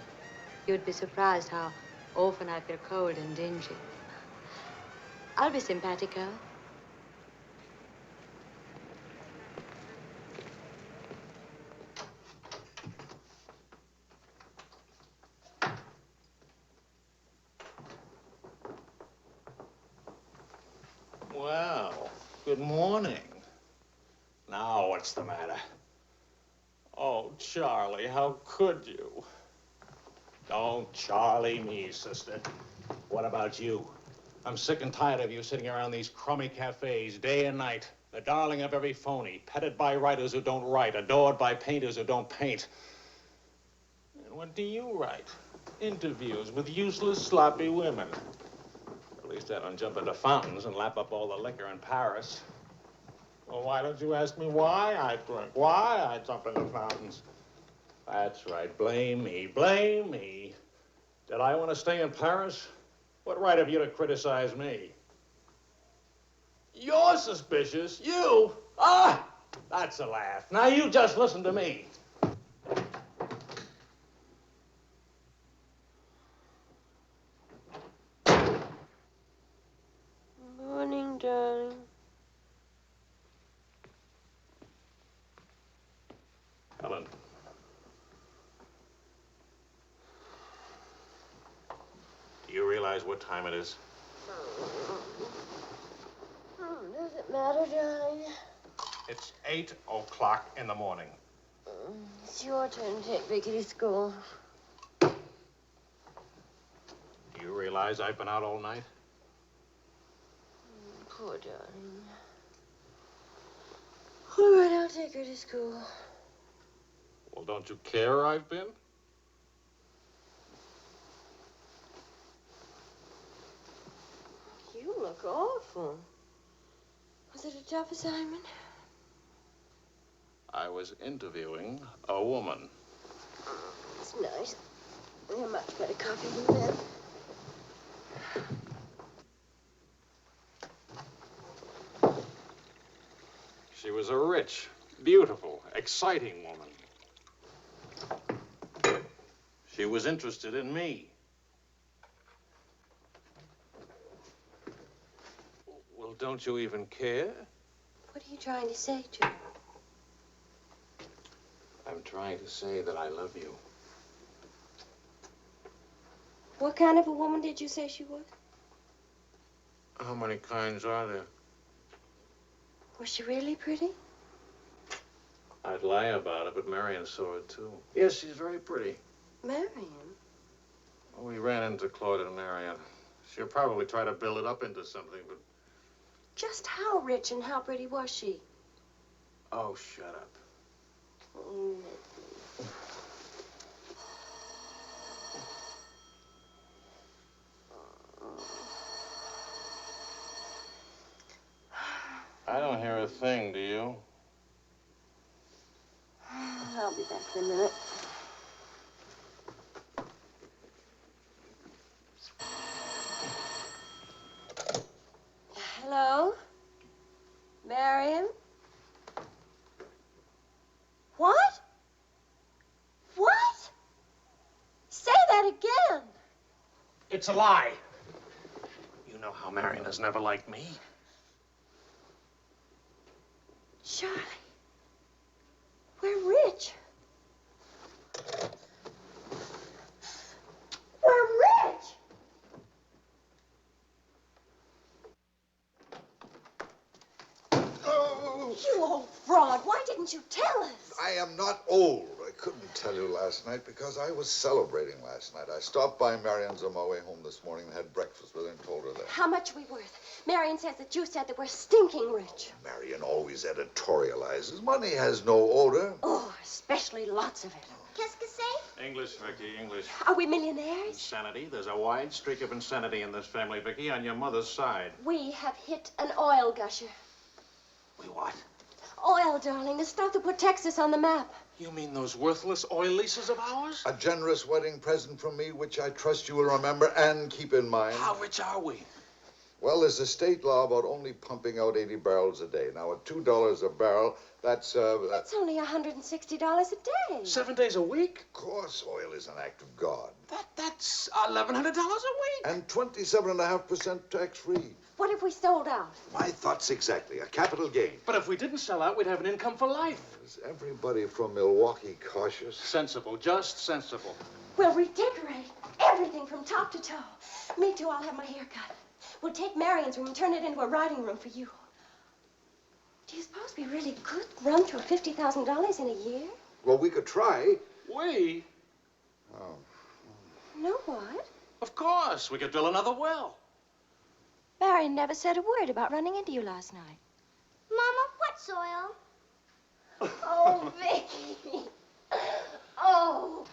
You'd be surprised how often I feel cold and dingy. I'll be simpatico. Well, good morning. Now, what's the matter? Oh, Charlie, how could you? Don't Charlie me, sister. What about you? I'm sick and tired of you sitting around these crummy cafes day and night, the darling of every phony, petted by writers who don't write, adored by painters who don't paint. And what do you write? Interviews with useless, sloppy women. At least I don't jump into fountains and lap up all the liquor in Paris. Well, why don't you ask me why I drink? Why I jump into fountains? That's right. Blame me. Blame me. Did I want to stay in Paris? What right have you to criticize me? You're suspicious. You? Ah! That's a laugh. Now you just listen to me. Morning, darling. Helen. Do you realize what time it is? Does it matter, darling? It's 8 o'clock in the morning. It's your turn to take Vicky to school. Do you realize I've been out all night? Poor darling. All right, I'll take her to school. Well, don't you care I've been? You look awful. Was it a tough assignment? I was interviewing a woman. It's nice. You're much better coffee than that. She was a rich, beautiful, exciting woman. She was interested in me. Well, don't you even care? What are you trying to say, Joe? I'm trying to say that I love you. What kind of a woman did you say she was? How many kinds are there? Was she really pretty? I'd lie about it, but Marion saw it, too. Yes, she's very pretty. Marion? We ran into Claude and Marion. She'll probably try to build it up into something, but... Just how rich and how pretty was she? Oh, shut up. I don't hear a thing, do you? I'll be back in a minute. Hello? Marion? What? What? Say that again. It's a lie. You know how Marion has never liked me. Charlie, we're rich. We're rich. Oh. You old fraud, why didn't you tell us? I am not old. I couldn't tell you last night because I was celebrating last night. I stopped by Marion's on my way home this morning and had breakfast with her and told her that. How much are we worth? Marion says that you said that we're stinking rich. Marion always editorializes. Money has no odor. Oh, especially lots of it. Qu'est-ce que c'est? English, Vicky, English. Are we millionaires? Insanity. There's a wide streak of insanity in this family, Vicky, on your mother's side. We have hit an oil gusher. We what? Oil, darling, the stuff that put Texas on the map. You mean those worthless oil leases of ours? A generous wedding present from me, which I trust you will remember and keep in mind. How rich are we? Well, there's a state law about only pumping out 80 barrels a day. Now, at $2 a barrel, that's only $160 a day. 7 days a week? Of course, oil is an act of God. That's $1,100 a week. And 27.5% tax-free. What if we sold out? My thoughts exactly. A capital gain. But if we didn't sell out, we'd have an income for life. Is everybody from Milwaukee cautious? Sensible, just sensible. We'll redecorate everything from top to toe. Me too, I'll have my hair cut. We'll take Marion's room and turn it into a writing room for you. Do you suppose we really could run through $50,000 in a year? Well, we could try. We? Oh. No, what? Of course. We could drill another well. Marion never said a word about running into you last night. Mama, what's oil? Oh, Vicky. Oh.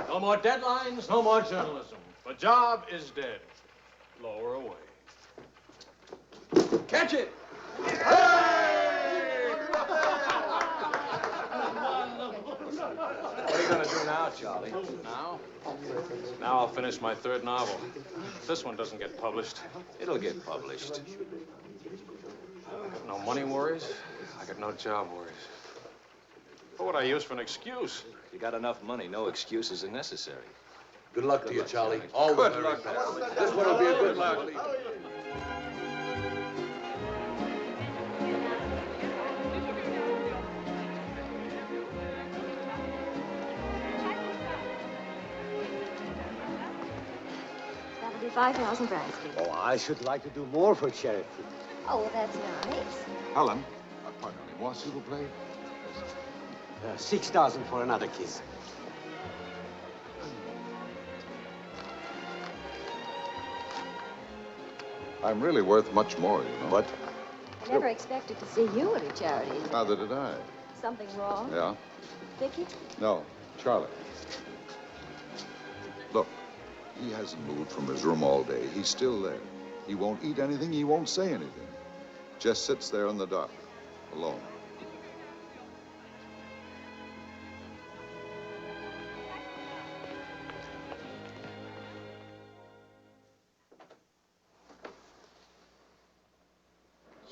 No more deadlines, no more journalism. The job is dead. Lower away. Catch it! What are you going to do now, Charlie? Now? Now I'll finish my third novel. If this one doesn't get published. It'll get published. I got no money worries. I got no job worries. What would I use for an excuse? You got enough money, no excuses are necessary. Good luck to you, Charlie. All the Good very luck. best. This one will be a good luck. That'll be 5,000 francs. Oh, I should like to do more for charity. Oh, that's nice. Helen, pardon me, moi, s'il vous plaît? 6,000 for another kiss. I'm really worth much more, you know. What? I never expected to see you at a charity. Neither did I. Something wrong? Yeah? Vicky? No, Charlie. Look, He hasn't moved from his room all day. He's still there. He won't eat anything. He won't say anything. Just sits there in the dark, alone.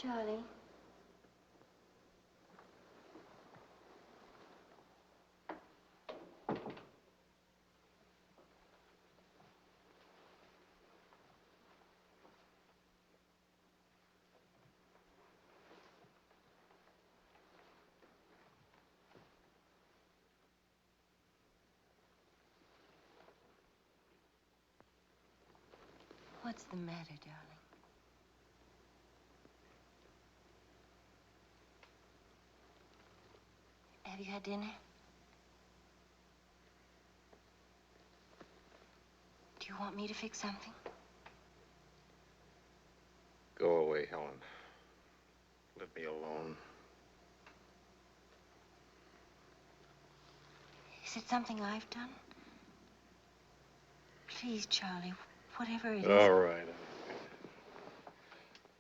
Charlie. What's the matter, darling? Have you had dinner? Do you want me to fix something? Go away, Helen. Let me alone. Is it something I've done? Please, Charlie, whatever it is. All right.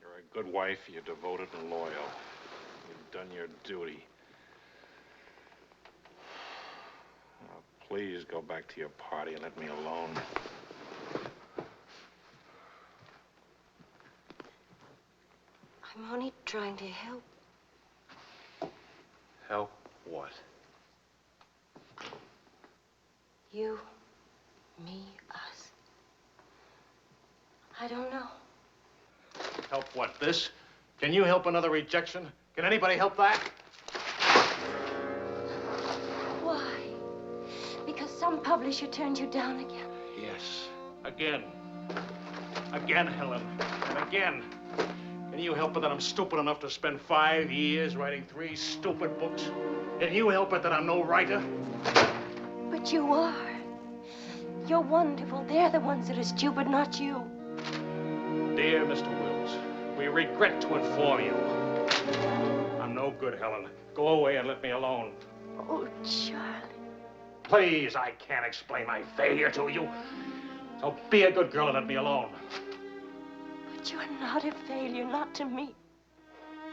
You're a good wife. You're devoted and loyal. You've done your duty. Now, please go back to your party and let me alone. I'm only trying to help. Help what? You, me, us. I don't know. Help what, this? Can you help another rejection? Can anybody help that? Why? Because some publisher turned you down again? Yes. Again. Again, Helen. And again. Can you help it that I'm stupid enough to spend 5 years writing 3 stupid books? Can you help it that I'm no writer? But you are. You're wonderful. They're the ones that are stupid, not you. Dear Mr. Wills, we regret to inform you. I'm no good, Helen. Go away and let me alone. Oh, Charlie. Please, I can't explain my failure to you. So be a good girl and let me alone. But you're not a failure, not to me.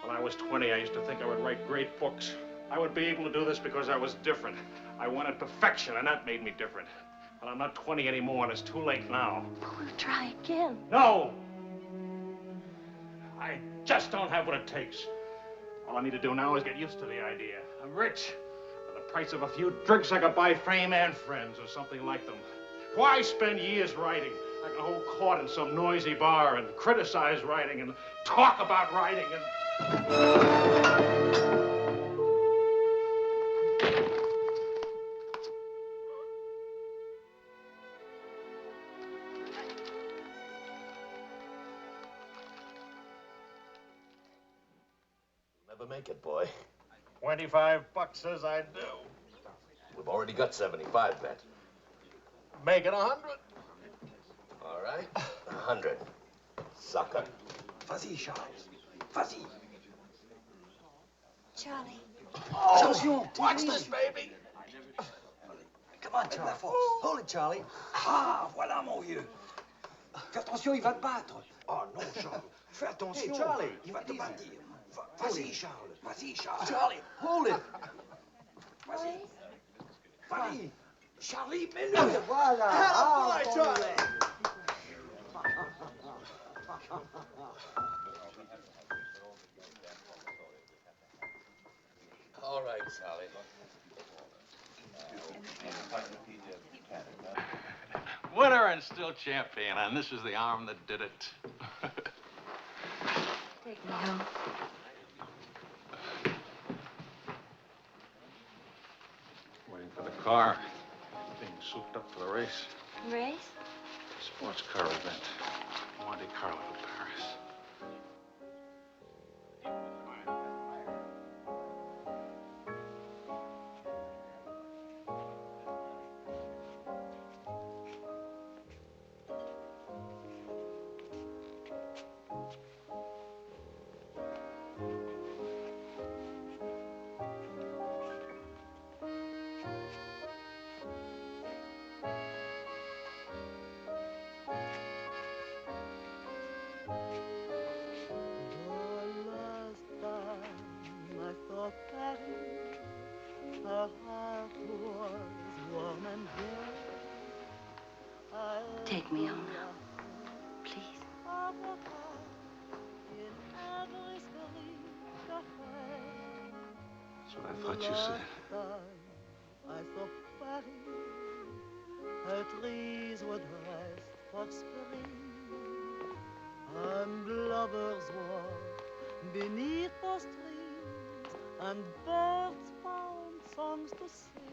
When I was 20, I used to think I would write great books. I would be able to do this because I was different. I wanted perfection, and that made me different. But I'm not 20 anymore, and it's too late now. We'll try again. No! I just don't have what it takes. All I need to do now is get used to the idea. I'm rich. For the price of a few drinks, I could buy fame and friends, or something like them. Why spend years writing? I can hold court in some noisy bar and criticize writing and talk about writing and... Never make it, boy. $25 says I do. We've already got 75 bet. Make it 100. All right, 100. Sucker. Vas-y, Charles. Vas-y. Charlie. Oh, Attention, watch this, baby. Come on, Charlie. Hold it, Charlie. Ah, voilà, mon vieux. Fais attention, il va te battre. Oh, non, Charles. Fais attention. Hey, Charlie, il va te bâtir. Vas-y, Charles. Vas-y, Charles. Charlie, hold it. Vas-y. Vas-y. Charlie, mets-le. Voilà. Ah, boy, Charlie. All right, Sally. Winner and still champion, and this is the arm that did it. Take me home. Waiting for the car. Being souped up for the race. Race? Sports car event. Monte Carlo, Paris. Take me home now, please. That's what I thought you said. And lovers walk beneath those trees, and birds found songs to sing.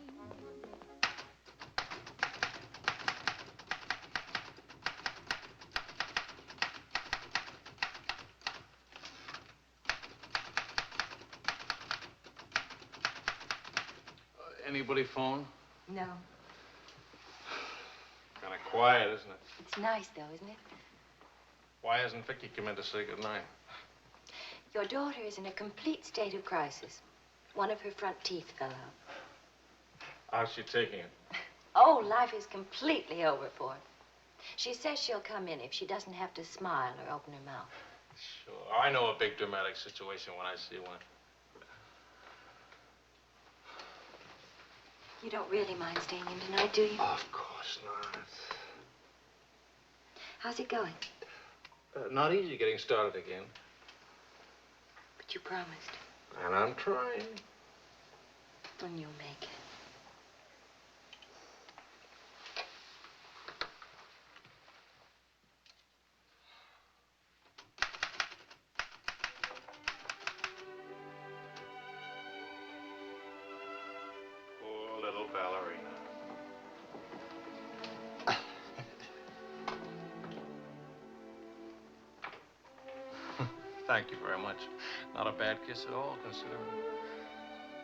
Anybody phone? No. Kind of quiet, isn't it? It's nice, though, isn't it? Why hasn't Vicky come in to say goodnight? Your daughter is in a complete state of crisis. One of her front teeth fell out. How's she taking it? Oh, life is completely over for her. She says she'll come in if she doesn't have to smile or open her mouth. Sure. I know a big dramatic situation when I see one. You don't really mind staying in tonight, do you? Of course not. How's it going? Not easy getting started again. But you promised. And I'm trying. And you'll make it. Poor little ballerina. Thank you very much. Not a bad kiss at all, considering.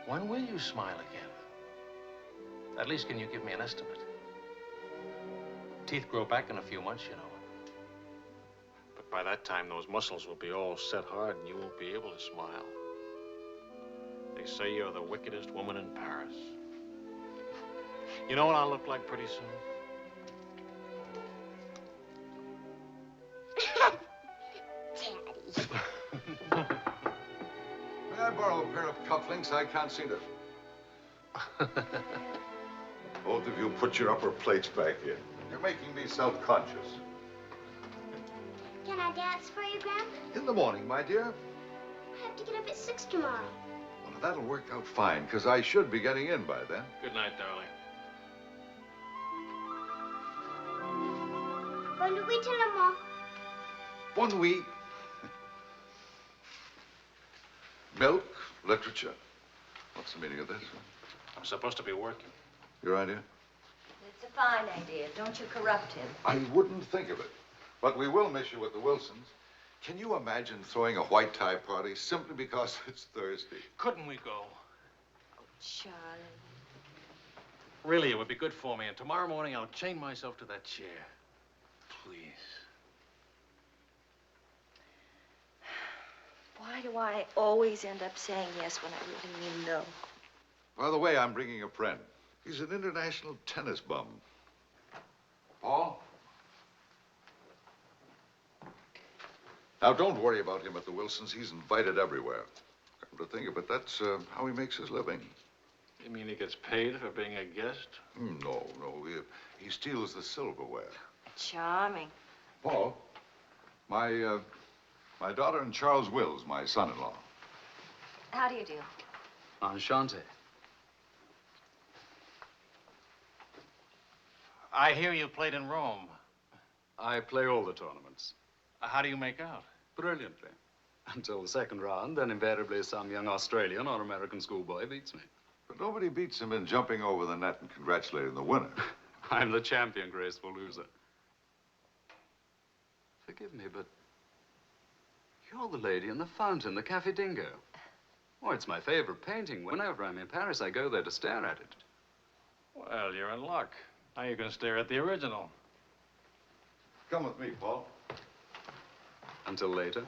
When will you smile again? At least can you give me an estimate? Teeth grow back in a few months, you know. But by that time, those muscles will be all set hard and you won't be able to smile. They say you're the wickedest woman in Paris. You know what I'll look like pretty soon? May I borrow a pair of cufflinks? I can't seem to... Both of you put your upper plates back in. You're making me self-conscious. Can I dance for you, Grandpa? In the morning, my dear. I have to get up at 6 tomorrow. Well, that'll work out fine, because I should be getting in by then. Good night, darling. Bonne nuit, maman. Bonne nuit. Milk, literature. What's the meaning of this? I'm supposed to be working. Your idea? It's a fine idea. Don't you corrupt him. I wouldn't think of it. But we will miss you with the Wilsons. Can you imagine throwing a white tie party simply because it's Thursday? Couldn't we go? Oh, Charlie. Really, it would be good for me. And tomorrow morning, I'll chain myself to that chair. Please. Why do I always end up saying yes when I really mean no? By the way, I'm bringing a friend. He's an international tennis bum. Paul? Now, don't worry about him at the Wilsons. He's invited everywhere. Come to think of it, that's how he makes his living. You mean he gets paid for being a guest? No. He steals the silverware. Charming. Paul, my daughter and Charles Wills, my son-in-law. How do you do? Enchanté. I hear you played in Rome. I play all the tournaments. How do you make out? Brilliantly. Until the second round, then invariably some young Australian or American schoolboy beats me. But nobody beats him in jumping over the net and congratulating the winner. I'm the champion, graceful loser. Forgive me, but you're the lady in the fountain, the Café Dingo. Oh, it's my favorite painting. Whenever I'm in Paris, I go there to stare at it. Well, you're in luck. Now you can stare at the original. Come with me, Paul. Until later.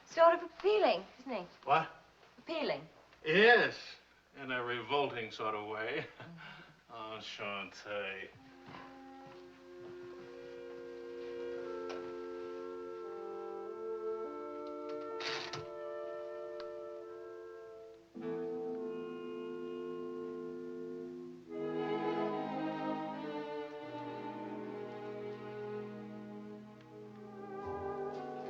Sort of appealing, isn't he? What? Appealing. Yes, in a revolting sort of way. Enchanté.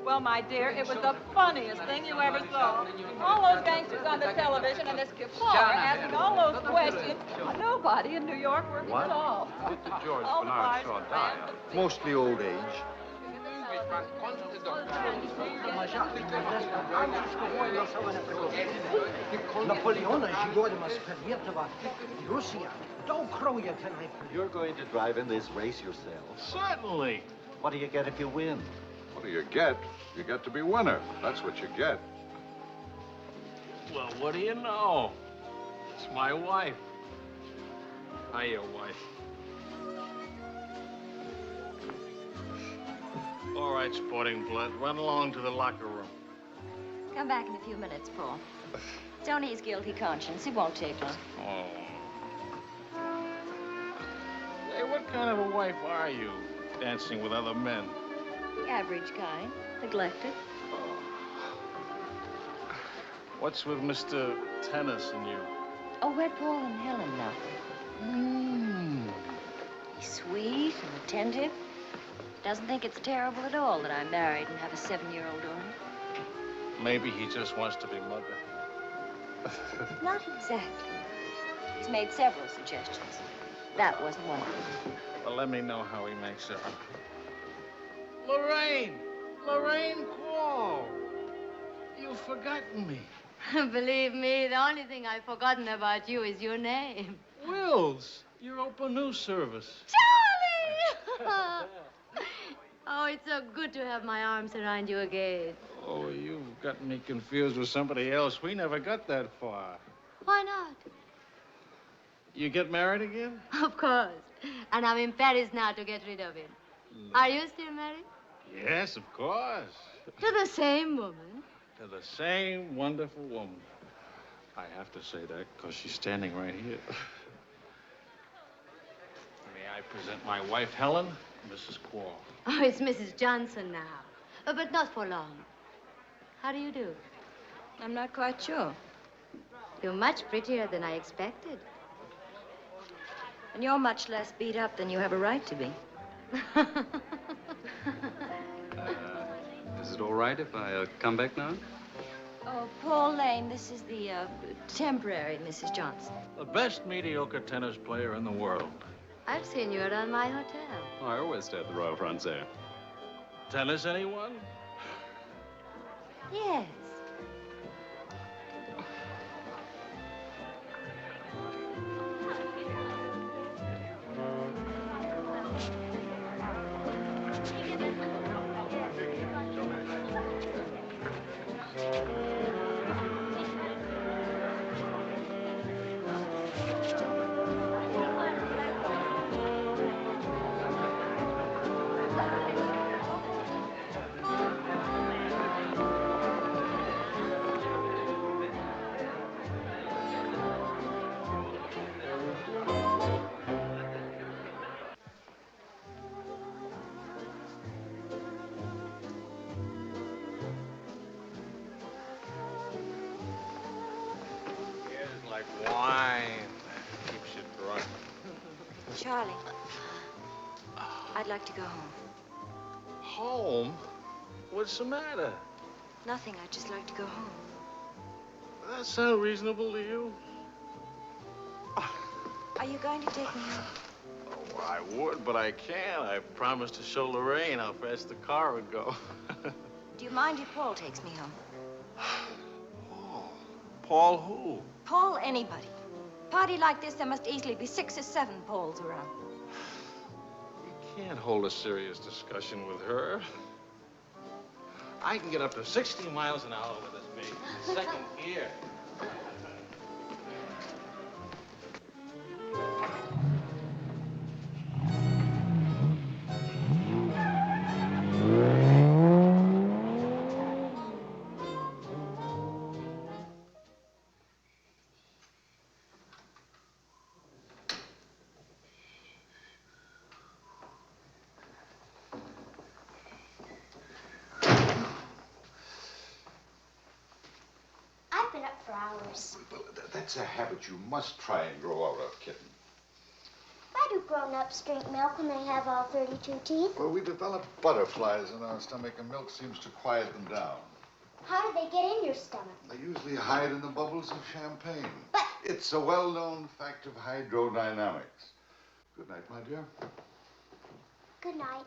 Well, my dear, it was the funniest thing you ever saw. All those gangsters on the television and this Kafar asking all those questions. Nobody in New York working at all. What did George All the Bernard bars Shaw and die bands. of? Mostly old age. Napoleon Żygorma Sperwietowa, Russia. Don't crow you tonight. You're going to drive in this race yourself. Certainly. What do you get if you win? What do you get? You get to be winner. That's what you get. Well, what do you know? It's my wife. Hiya, wife. All right, sporting blood, run along to the locker room. Come back in a few minutes, Paul. It's only his guilty conscience. It won't take long. Oh. Hey, what kind of a wife are you, dancing with other men? The average kind. Neglected. What's with Mr. Tennis and you? Oh, we're Paul and Helen now. He's sweet and attentive. Doesn't think it's terrible at all that I'm married and have a 7-year-old daughter. Maybe he just wants to be mother. Not exactly. He's made several suggestions. That wasn't one of them. Well, let me know how he makes it. Lorraine! Lorraine Quall! You've forgotten me. Believe me, the only thing I've forgotten about you is your name. Wills, your open news service. Charlie! Oh, it's so good to have my arms around you again. Oh, you've got me confused with somebody else. We never got that far. Why not? You get married again? Of course. And I'm in Paris now to get rid of him. Are you still married? Yes, of course. To the same woman? To the same wonderful woman. I have to say that because she's standing right here. May I present my wife, Helen, Mrs. Quall. Oh, it's Mrs. Johnson now. But not for long. How do you do? I'm not quite sure. You're much prettier than I expected. And you're much less beat up than you have a right to be. Is it all right if I come back now? Oh, Paul Lane, this is the temporary Mrs. Johnson. The best mediocre tennis player in the world. I've seen you around my hotel. Oh, I always stay at the Royal Francais. Tennis, anyone? Yes. Like wine. Keeps you drunk. Charlie, I'd like to go home. Home? What's the matter? Nothing, I'd just like to go home. That sound reasonable to you? Are you going to take me home? Oh, I would, but I can't. I promised to show Lorraine how fast the car would go. Do you mind if Paul takes me home? Paul who? Paul anybody. Party like this, there must easily be 6 or 7 Pauls around. You can't hold a serious discussion with her. I can get up to 60 miles an hour with this baby. Second gear. I've been up for hours. Well, that's a habit you must try and grow out of, kitten. Why do grown-ups drink milk when they have all 32 teeth? Well, we develop butterflies in our stomach, and milk seems to quiet them down. How do they get in your stomach? They usually hide in the bubbles of champagne. But... It's a well-known fact of hydrodynamics. Good night, my dear. Good night.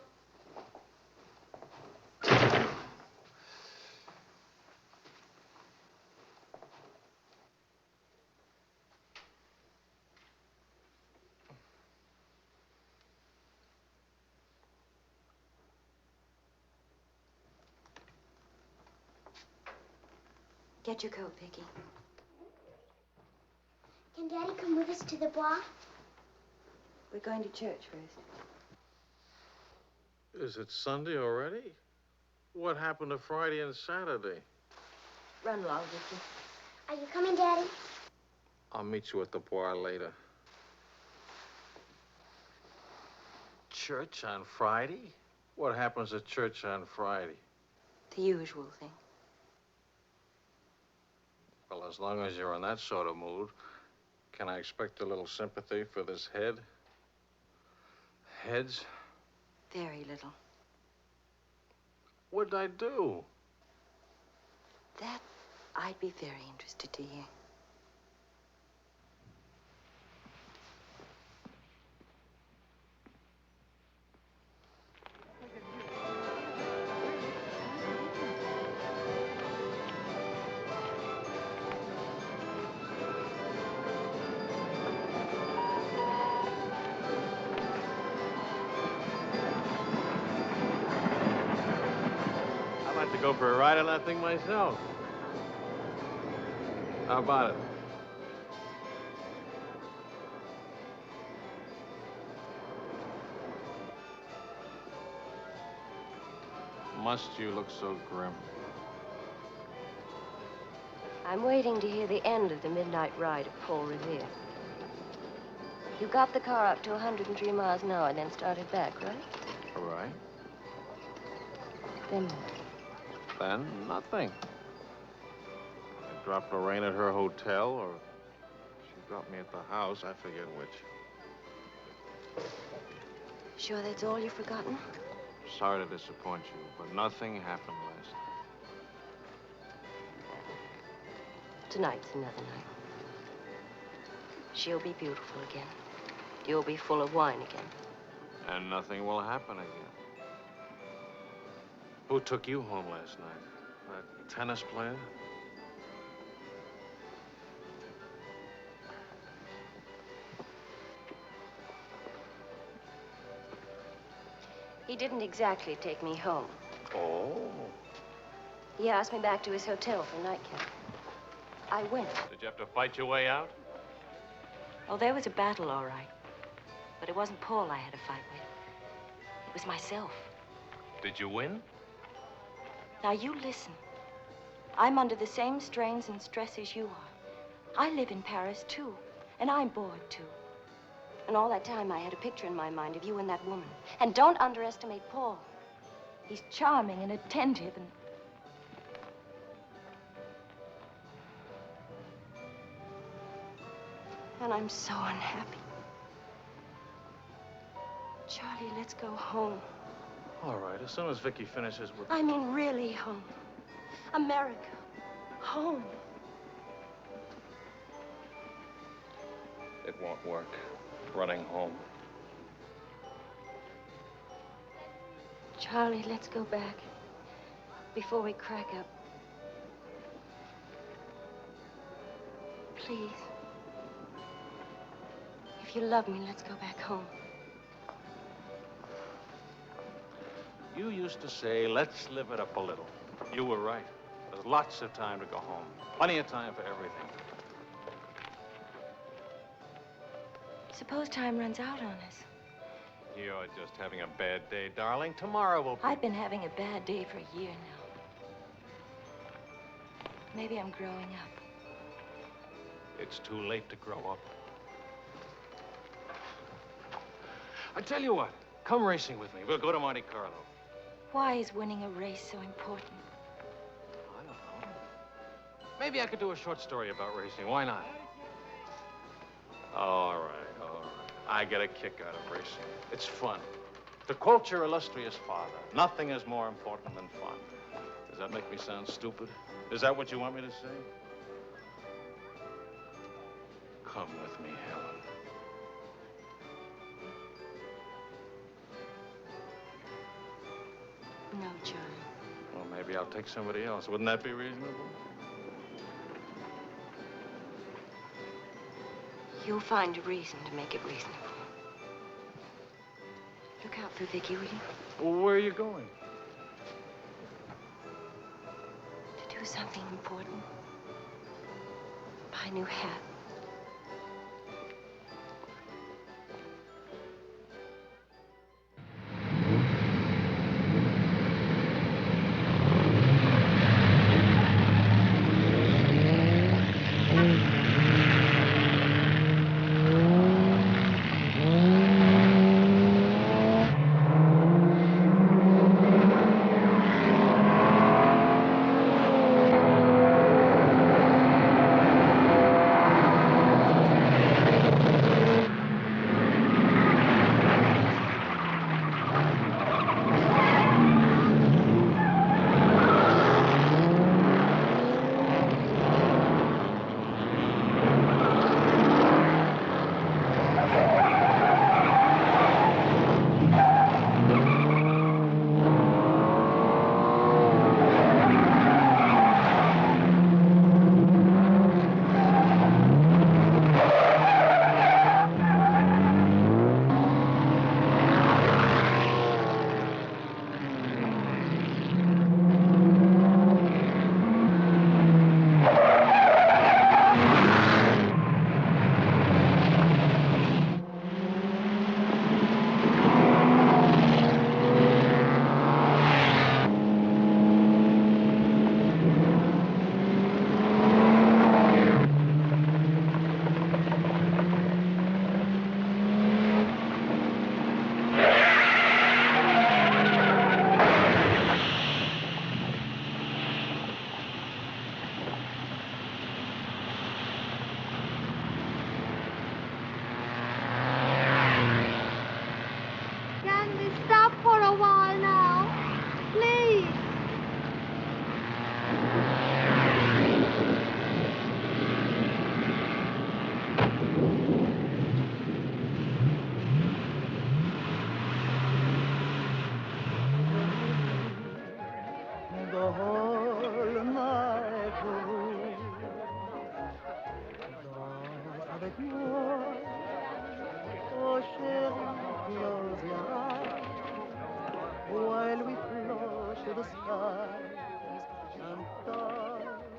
Get your coat, Vicky. Can Daddy come with us to the Bois? We're going to church first. Is it Sunday already? What happened to Friday and Saturday? Run along, Vicky. Are you coming, Daddy? I'll meet you at the bar later. Church on Friday? What happens at church on Friday? The usual thing. Well, as long as you're in that sort of mood, can I expect a little sympathy for this head? Heads? Very little. What'd I do? That I'd be very interested to hear. I'd like to go for a ride on that thing myself. How about it? Must you look so grim? I'm waiting to hear the end of the midnight ride of Paul Revere. You got the car up to 103 miles an hour, then started back, right? All right. Then what? Then nothing. I dropped Lorraine at her hotel, or she dropped me at the house. I forget which. Sure that's all you've forgotten? Sorry to disappoint you, but nothing happened last night. Tonight's another night. She'll be beautiful again. You'll be full of wine again. And nothing will happen again. Who took you home last night? That tennis player? He didn't exactly take me home. Oh. He asked me back to his hotel for a nightcap. I went. Did you have to fight your way out? Oh, there was a battle, all right. But it wasn't Paul I had to fight with. It was myself. Did you win? Now, you listen. I'm under the same strains and stress as you are. I live in Paris, too. And I'm bored, too. And all that time, I had a picture in my mind of you and that woman. And don't underestimate Paul. He's charming and attentive and... And I'm so unhappy. Charlie, let's go home. All right, as soon as Vicky finishes with... I mean, really home. America. Home. It won't work. Running home. Charlie, let's go back. Before we crack up. Please. If you love me, let's go back home. You used to say, let's live it up a little. You were right. There's lots of time to go home. Plenty of time for everything. Suppose time runs out on us. You're just having a bad day, darling. Tomorrow will be... I've been having a bad day for a year now. Maybe I'm growing up. It's too late to grow up. I tell you what, come racing with me. We'll go to Monte Carlo. Why is winning a race so important? I don't know. Maybe I could do a short story about racing. Why not? All right, all right. I get a kick out of racing. It's fun. To quote your illustrious father, nothing is more important than fun. Does that make me sound stupid? Is that what you want me to say? Come with me, Helen. No, Charlie. Well, maybe I'll take somebody else. Wouldn't that be reasonable? You'll find a reason to make it reasonable. Look out for Vicky, will you? Well, where are you going? To do something important. Buy a new hat.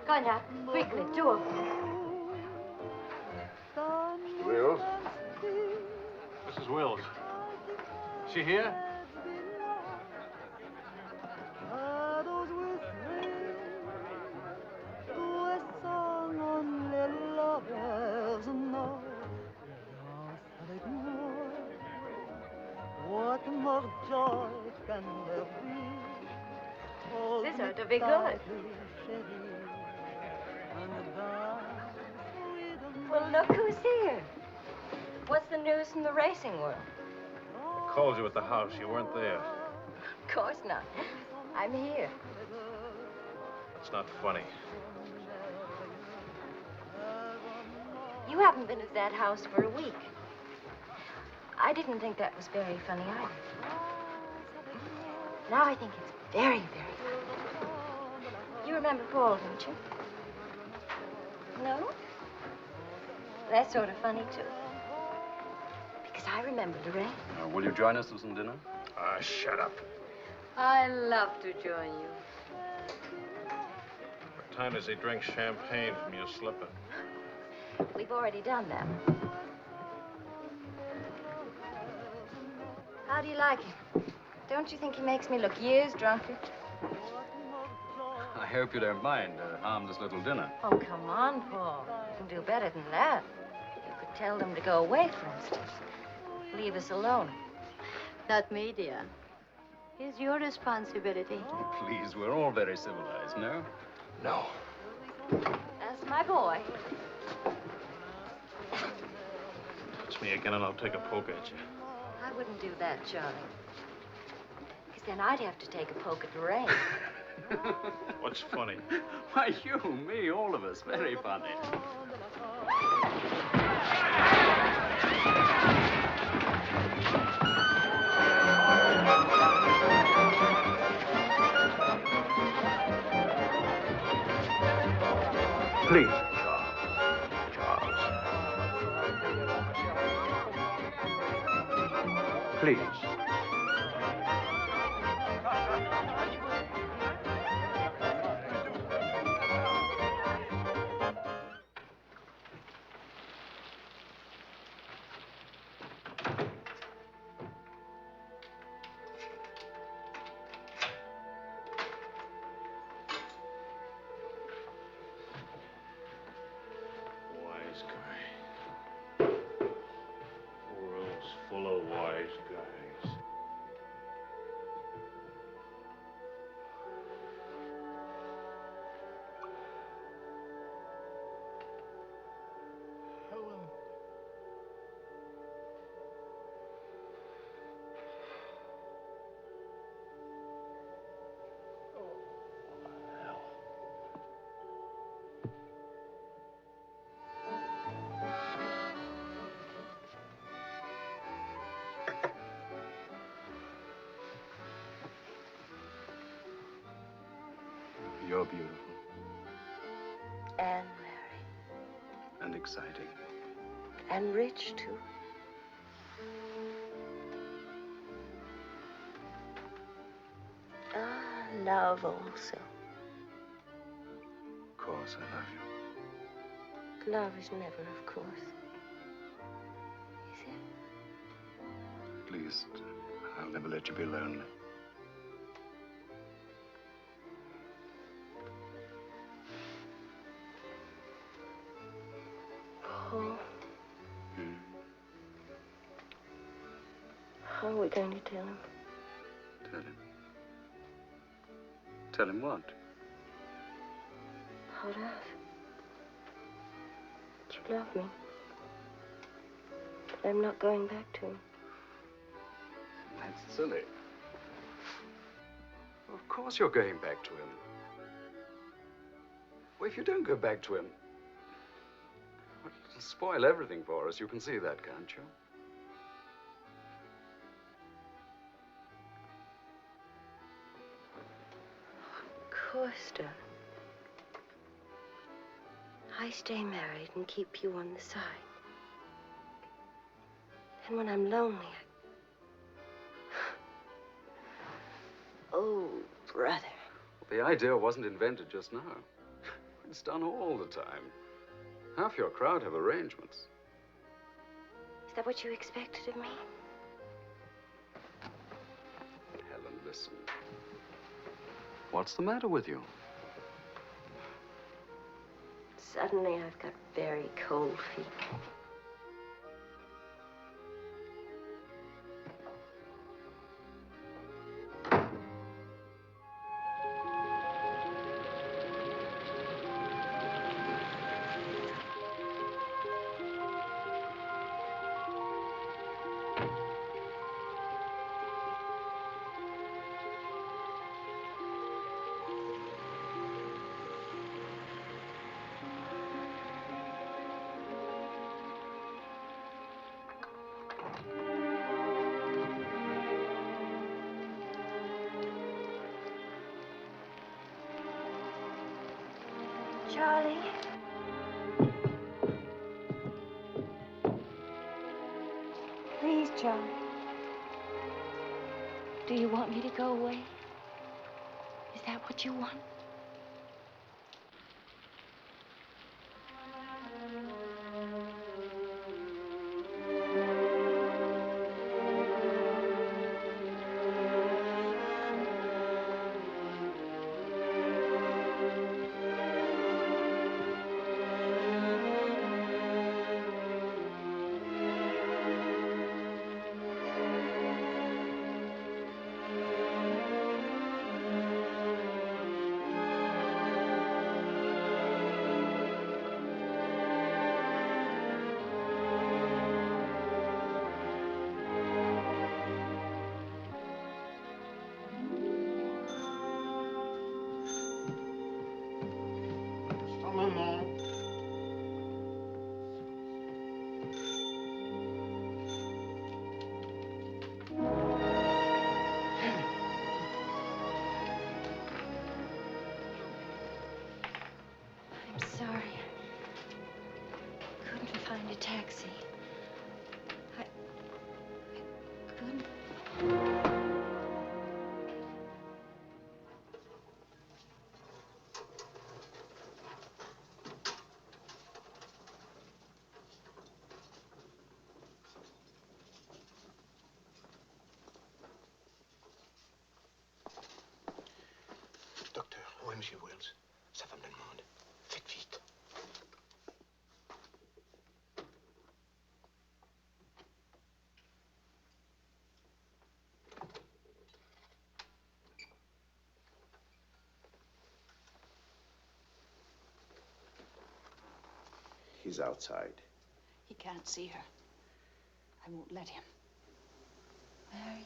Cognac, quickly, 2 of them. Mr. Wills? Mrs. Wills. She here? What more joy can there be? This ought to be good. Well, look who's here. What's the news from the racing world? Called you at the house. You weren't there. Of course not. I'm here. It's not funny. You haven't been at that house for a week. I didn't think that was very funny either. Now I think it's very, very funny. You remember Paul, don't you? No? That's sort of funny, too. Because I remember Lorraine. Will you join us for some dinner? Ah, shut up. I love to join you. What time does he drink champagne from your slipper? We've already done that. How do you like him? Don't you think he makes me look years drunker? I hope you don't mind a harmless little dinner. Oh, come on, Paul. You can do better than that. You could tell them to go away, for instance. Leave us alone. Not me, dear. It's your responsibility. Oh, please, we're all very civilized, no? No. That's my boy. Touch me again and I'll take a poke at you. I wouldn't do that, Charlie. Because then I'd have to take a poke at Lorraine. What's funny? Why, you, me, all of us. Very funny. Please, please. Wise guy. World's full of wise guys. Helen. You're beautiful And married. and exciting. And rich, too. Love also. Of course, I love you. Love is never, of course. Is it? At least, I'll never let you be lonely. Paul. How are we going to tell him? Tell him. Tell him what? About us. That you love me. That I'm not going back to him. That's silly. Of course you're going back to him. Well, if you don't go back to him, well, it'll spoil everything for us. You can see that, can't you? Of course, darling. I stay married and keep you on the side. And when I'm lonely, Oh, brother. The idea wasn't invented just now. It's done all the time. Half your crowd have arrangements. Is that what you expected of me? Helen, listen. What's the matter with you? Suddenly, I've got very cold feet. Charlie. Please, Charlie. Do you want me to go away? Is that what you want? He's outside. He can't see her. I won't let him. Marion.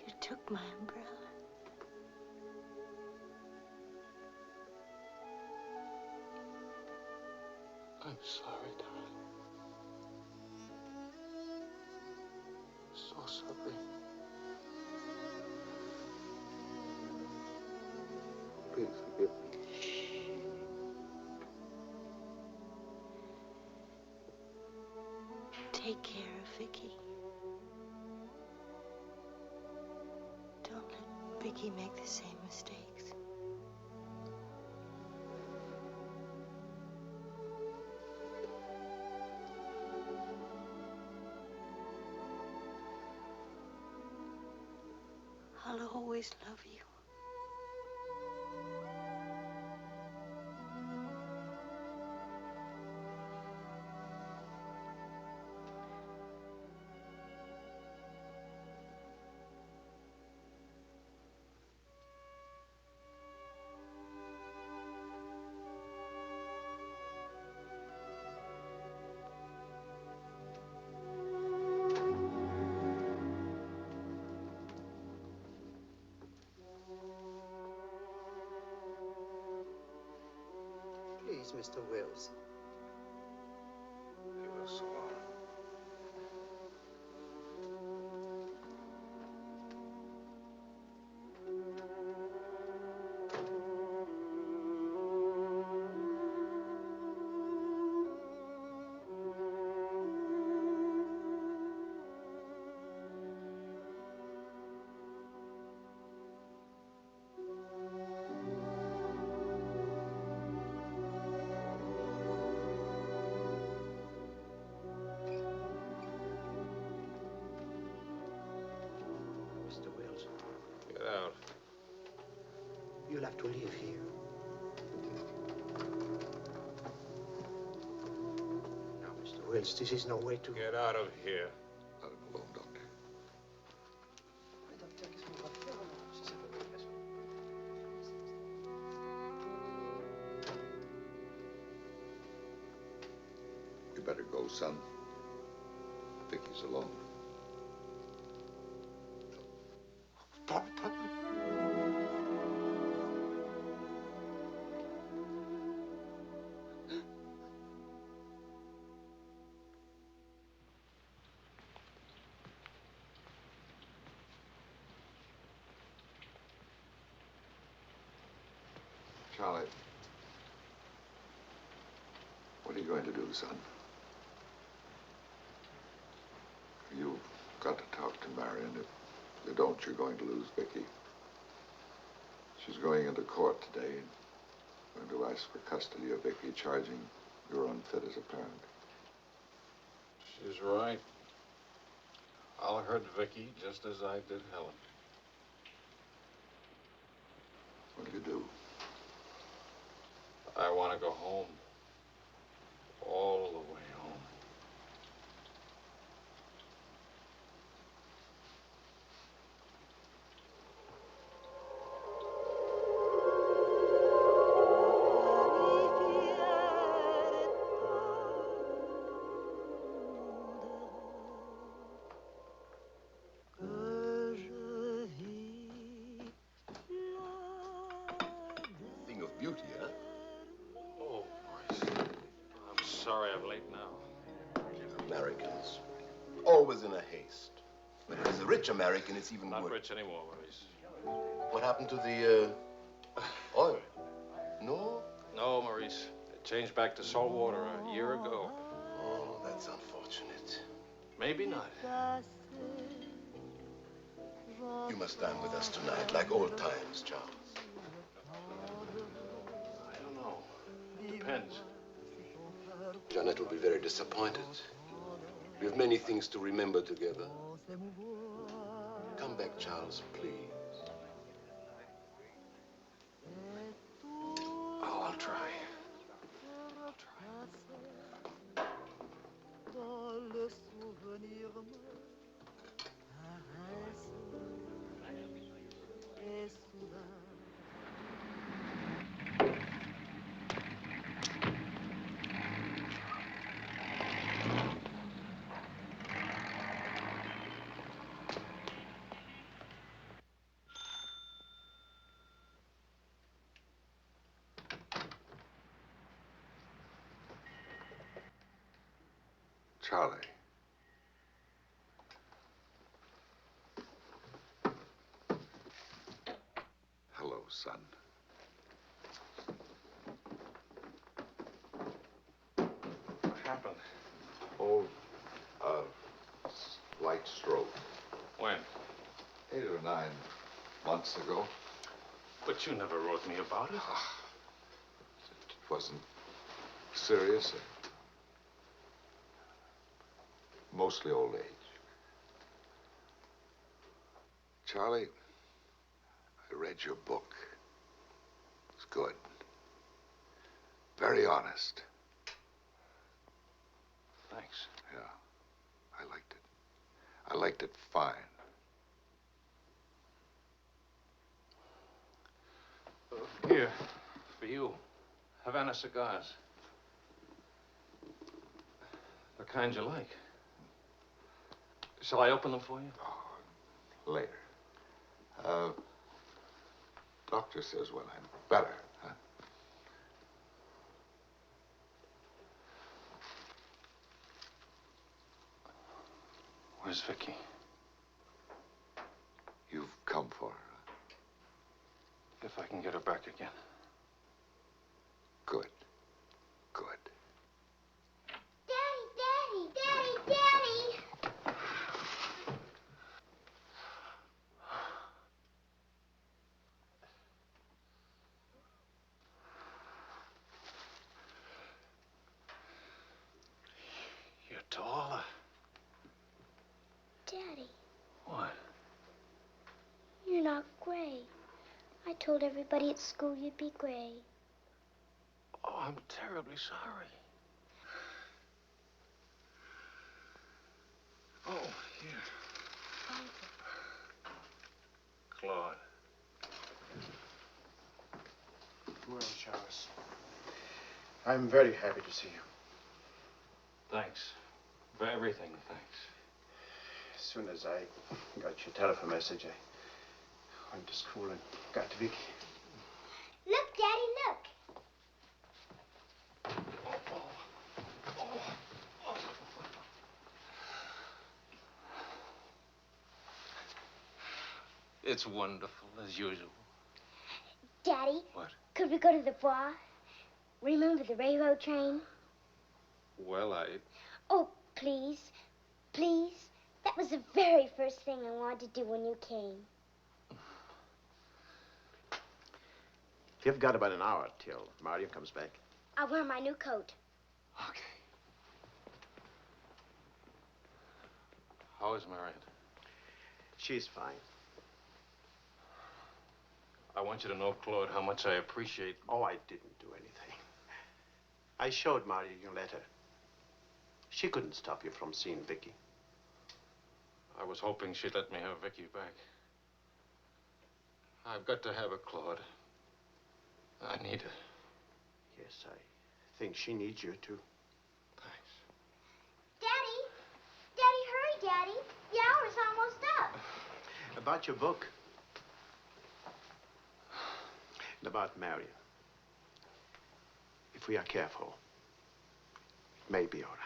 You took my umbrella. I'm sorry, darling. So sorry. Please forgive me. Take care of Vicky. Don't let Vicky make the same mistakes. I'll always love you. Please, Mr. Wills. Leave us alone. Mr. Wills, Get out. you'll have to leave here. Now, Mr. Wills, this is no way to... Get out of here. Let him alone, Doctor. You better go, son. Vicky's alone. Charlie, what are you going to do, son? You've got to talk to Marion. If you don't, you're going to lose Vicky. She's going into court today and going to ask for custody of Vicky, charging you're unfit as a parent. She's right. I'll hurt Vicky just as I did Helen. What do you do? I want to go home. All the way home. late now. Americans. Always in a haste. But if it's a rich American, it's even Not worse. rich anymore, Maurice. What happened to the, oil? No? No, Maurice. It changed back to salt water a year ago. Oh, that's unfortunate. Maybe not. You must dine with us tonight, like old times, Charles. I don't know. Depends. Janet will be very disappointed. We have many things to remember together. Come back, Charles, please. Oh, I'll try. Charlie. Hello, son. What happened? Oh, light stroke. When? 8 or 9 months ago. But you never wrote me about it. It wasn't serious. Mostly old age. Charlie, I read your book. It's good. Very honest. Thanks. Yeah, I liked it. I liked it fine. Here, for you. Havana cigars. The kind you like. Shall I open them for you? Oh, later. Doctor says when I'm better, huh? Where's Vicky? You've come for her. If I can get her back again. Good. Good. Daddy, Daddy, Daddy, Daddy! You're taller. Daddy, What? you're not gray. I told everybody at school you'd be gray. Oh, I'm terribly sorry. Oh, here. Claude. Well, Charles, I'm very happy to see you. Thanks. For everything, thanks. As soon as I got your telephone message, I went to school and got to Vicky. Look, Daddy, look. It's wonderful, as usual. Daddy. What? Could we go to the bar? Remember the railroad train? Well, Oh, please. Please. That was the very first thing I wanted to do when you came. You've got about an hour till Marion comes back. I'll wear my new coat. Okay. How is Marion? She's fine. I want you to know, Claude, how much I appreciate... Oh, I didn't do anything. I showed Marion your letter. She couldn't stop you from seeing Vicky. I was hoping she'd let me have Vicky back. I've got to have her, Claude. I need her. Yes, I think she needs you, too. Thanks. Daddy! Daddy, hurry, Daddy. The hour's almost up. About your book. And about Marion. If we are careful, may be all right.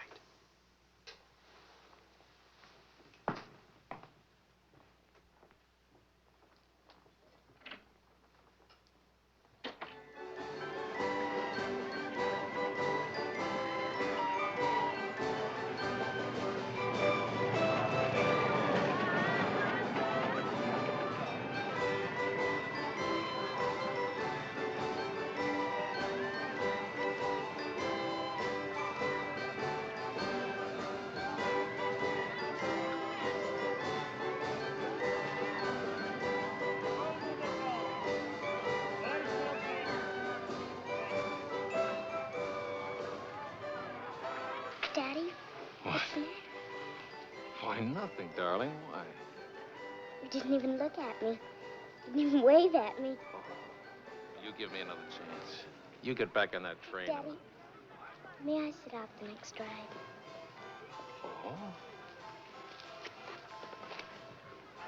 Daddy, What? Why, nothing, darling. Why? You didn't even look at me. You didn't even wave at me. You give me another chance. You get back on that train. Daddy, may I sit out the next ride? Oh?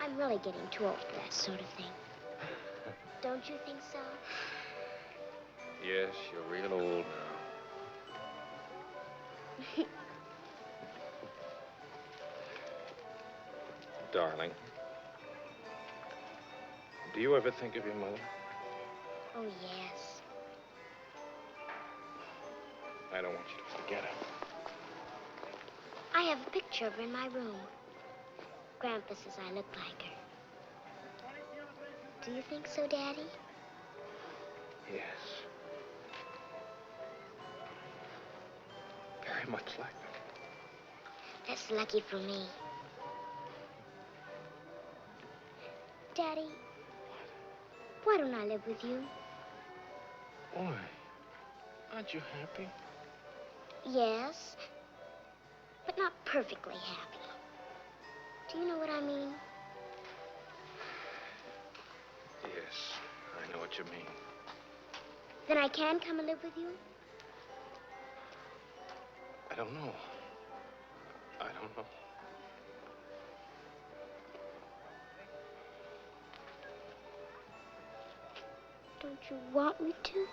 I'm really getting too old for that sort of thing. Don't you think so? Yes, you're real old now. Darling, do you ever think of your mother? Oh, yes. I don't want you to forget her. I have a picture of her in my room. Grandpa says I look like her. Do you think so, Daddy? Yes. Very much like her. That's lucky for me. Daddy, why don't I live with you? Why? Aren't you happy? Yes, but not perfectly happy. Do you know what I mean? Yes, I know what you mean. Then I can come and live with you? I don't know. I don't know. Don't you want me to?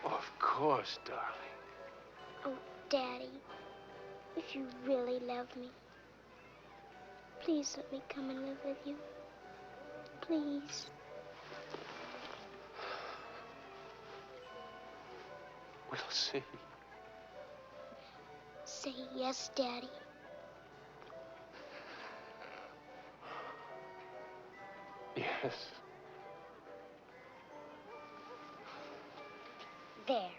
Of course, darling. Oh, Daddy, if you really love me, please let me come and live with you. Please. We'll see. Say yes, Daddy. Yes. There.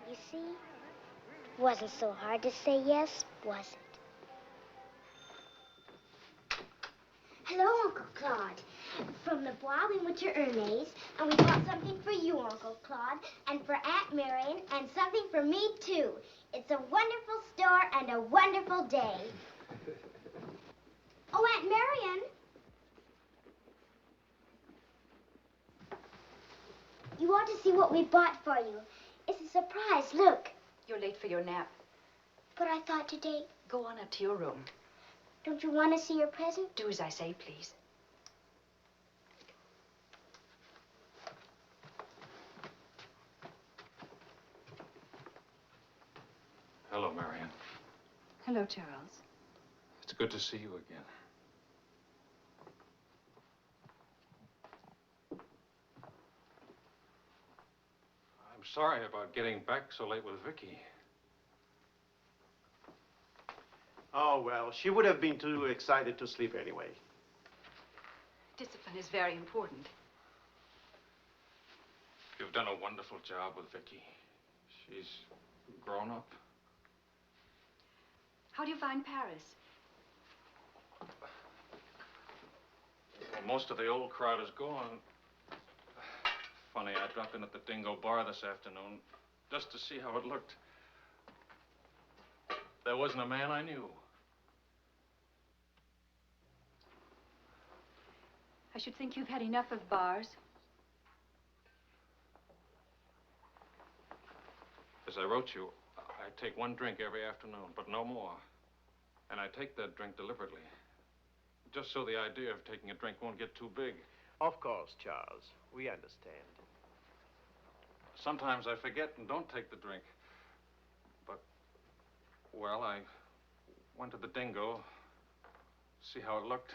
You see? Wasn't so hard to say yes, was it? Hello, Uncle Claude. From the Bois, we went to Hermes, and we bought something for you, Uncle Claude, and for Aunt Marion, and something for me, too. It's a wonderful store and a wonderful day. Oh, Aunt Marion. You ought to see what we bought for you. It's a surprise, look. You're late for your nap. But I thought today... Go on up to your room. Don't you want to see your present? Do as I say, please. Hello, Marion. Hello, Charles. It's good to see you again. I'm sorry about getting back so late with Vicky. Oh, well, she would have been too excited to sleep anyway. Discipline is very important. You've done a wonderful job with Vicky. She's grown up. How do you find Paris? Well, most of the old crowd is gone. Funny, I dropped in at the Dingo Bar this afternoon just to see how it looked. There wasn't a man I knew. I should think you've had enough of bars. As I wrote you, I take one drink every afternoon, but no more. And I take that drink deliberately, just so the idea of taking a drink won't get too big. Of course, Charles. We understand. Sometimes I forget and don't take the drink. But Well, I went to the Dingo, see how it looked.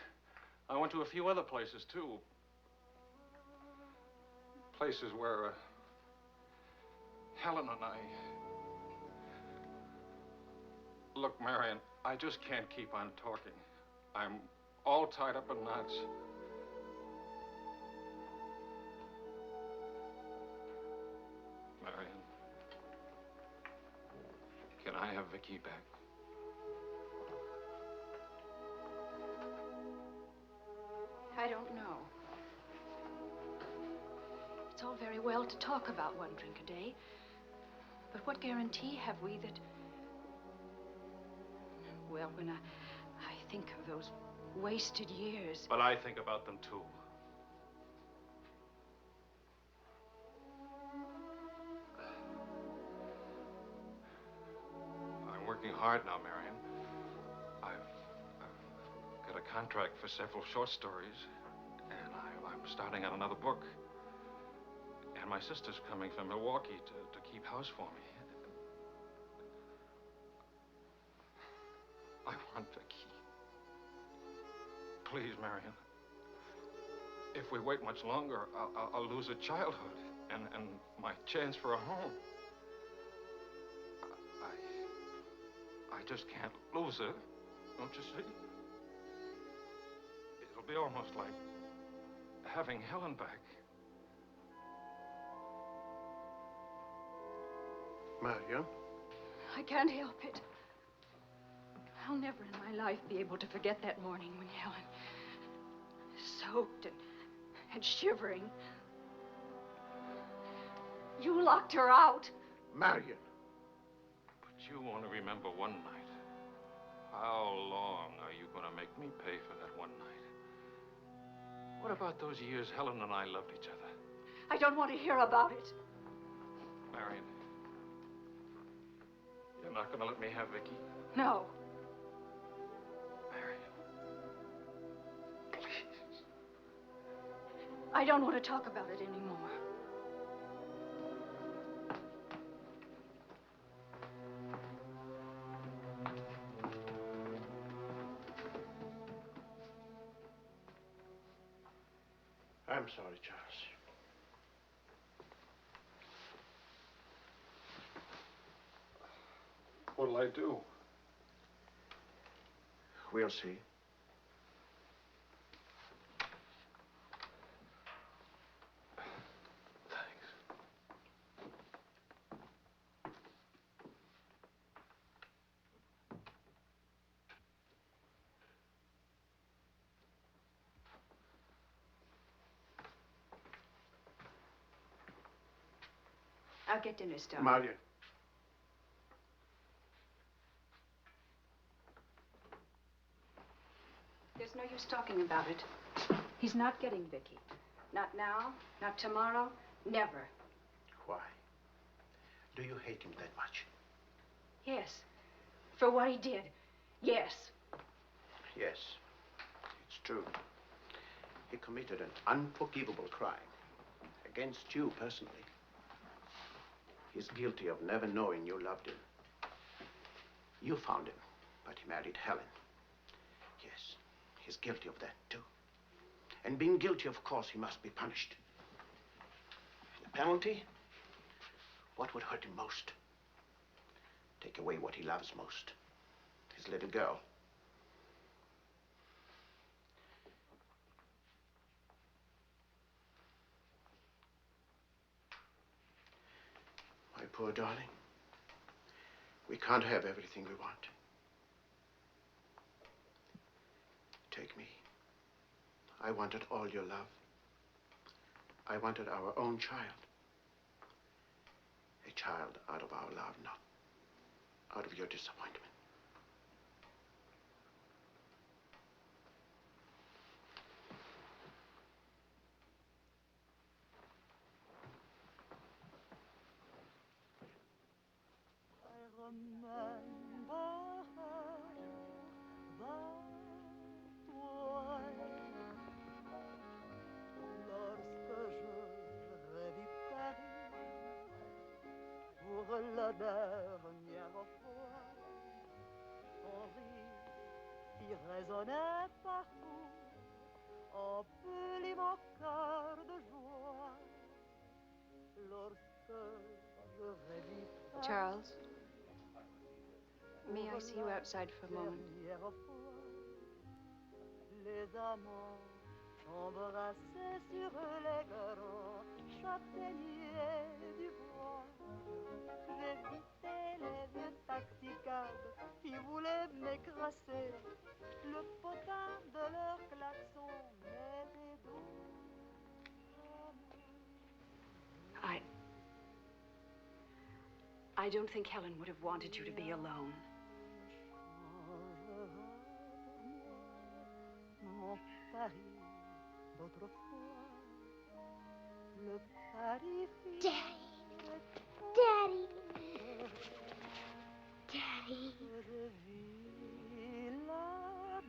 I went to a few other places, too. Places where Helen and I... Look, Marion, I just can't keep on talking. I'm all tied up in knots. Marion, can I have Vicky back? I don't know. It's all very well to talk about one drink a day, but what guarantee have we that... Well, when I think of those wasted years... But I think about them, too. I'm working hard now, Marion. I've got a contract for several short stories, and I'm starting on another book. And my sister's coming from Milwaukee to keep house for me. I want Vicky. Please, Marion. If we wait much longer, I'll lose a childhood and my chance for a home. I just can't lose her, don't you see? It'll be almost like having Helen back. Marion? I can't help it. I'll never in my life be able to forget that morning when Helen, soaked and shivering, you locked her out. Marion. But you only remember one night. How long are you going to make me pay for that one night? What about those years Helen and I loved each other? I don't want to hear about it. Marion, you're not going to let me have Vicky? No. I don't want to talk about it anymore. I'm sorry, Charles. What'll I do? We'll see. I'll get dinner started. Marion. There's no use talking about it. He's not getting Vicky. Not now, not tomorrow, never. Why? Do you hate him that much? Yes. For what he did. Yes. Yes. It's true. He committed an unforgivable crime against you personally. He's guilty of never knowing you loved him. You found him, but he married Helen. Yes, he's guilty of that, too. And being guilty, of course, he must be punished. The penalty? What would hurt him most? Take away what he loves most. His little girl. My poor darling. We can't have everything we want. Take me. I wanted all your love. I wanted our own child. A child out of our love, not out of your disappointment. La dernière fois, qui résonnait partout, emplit mon cœur de joie. Lorsque je revis Charles, may I see you outside for a moment? Les amants s'embrassaient sur les grands châtaigniers du bois. J'évitais les vieux taxicabs qui voulaient m'écraser. Le potin de leur klaxon m'était doux. I don't think Helen would have wanted you to be alone. Mon Paris d'autrefois, le Paris. Daddy. Daddy. Je vis la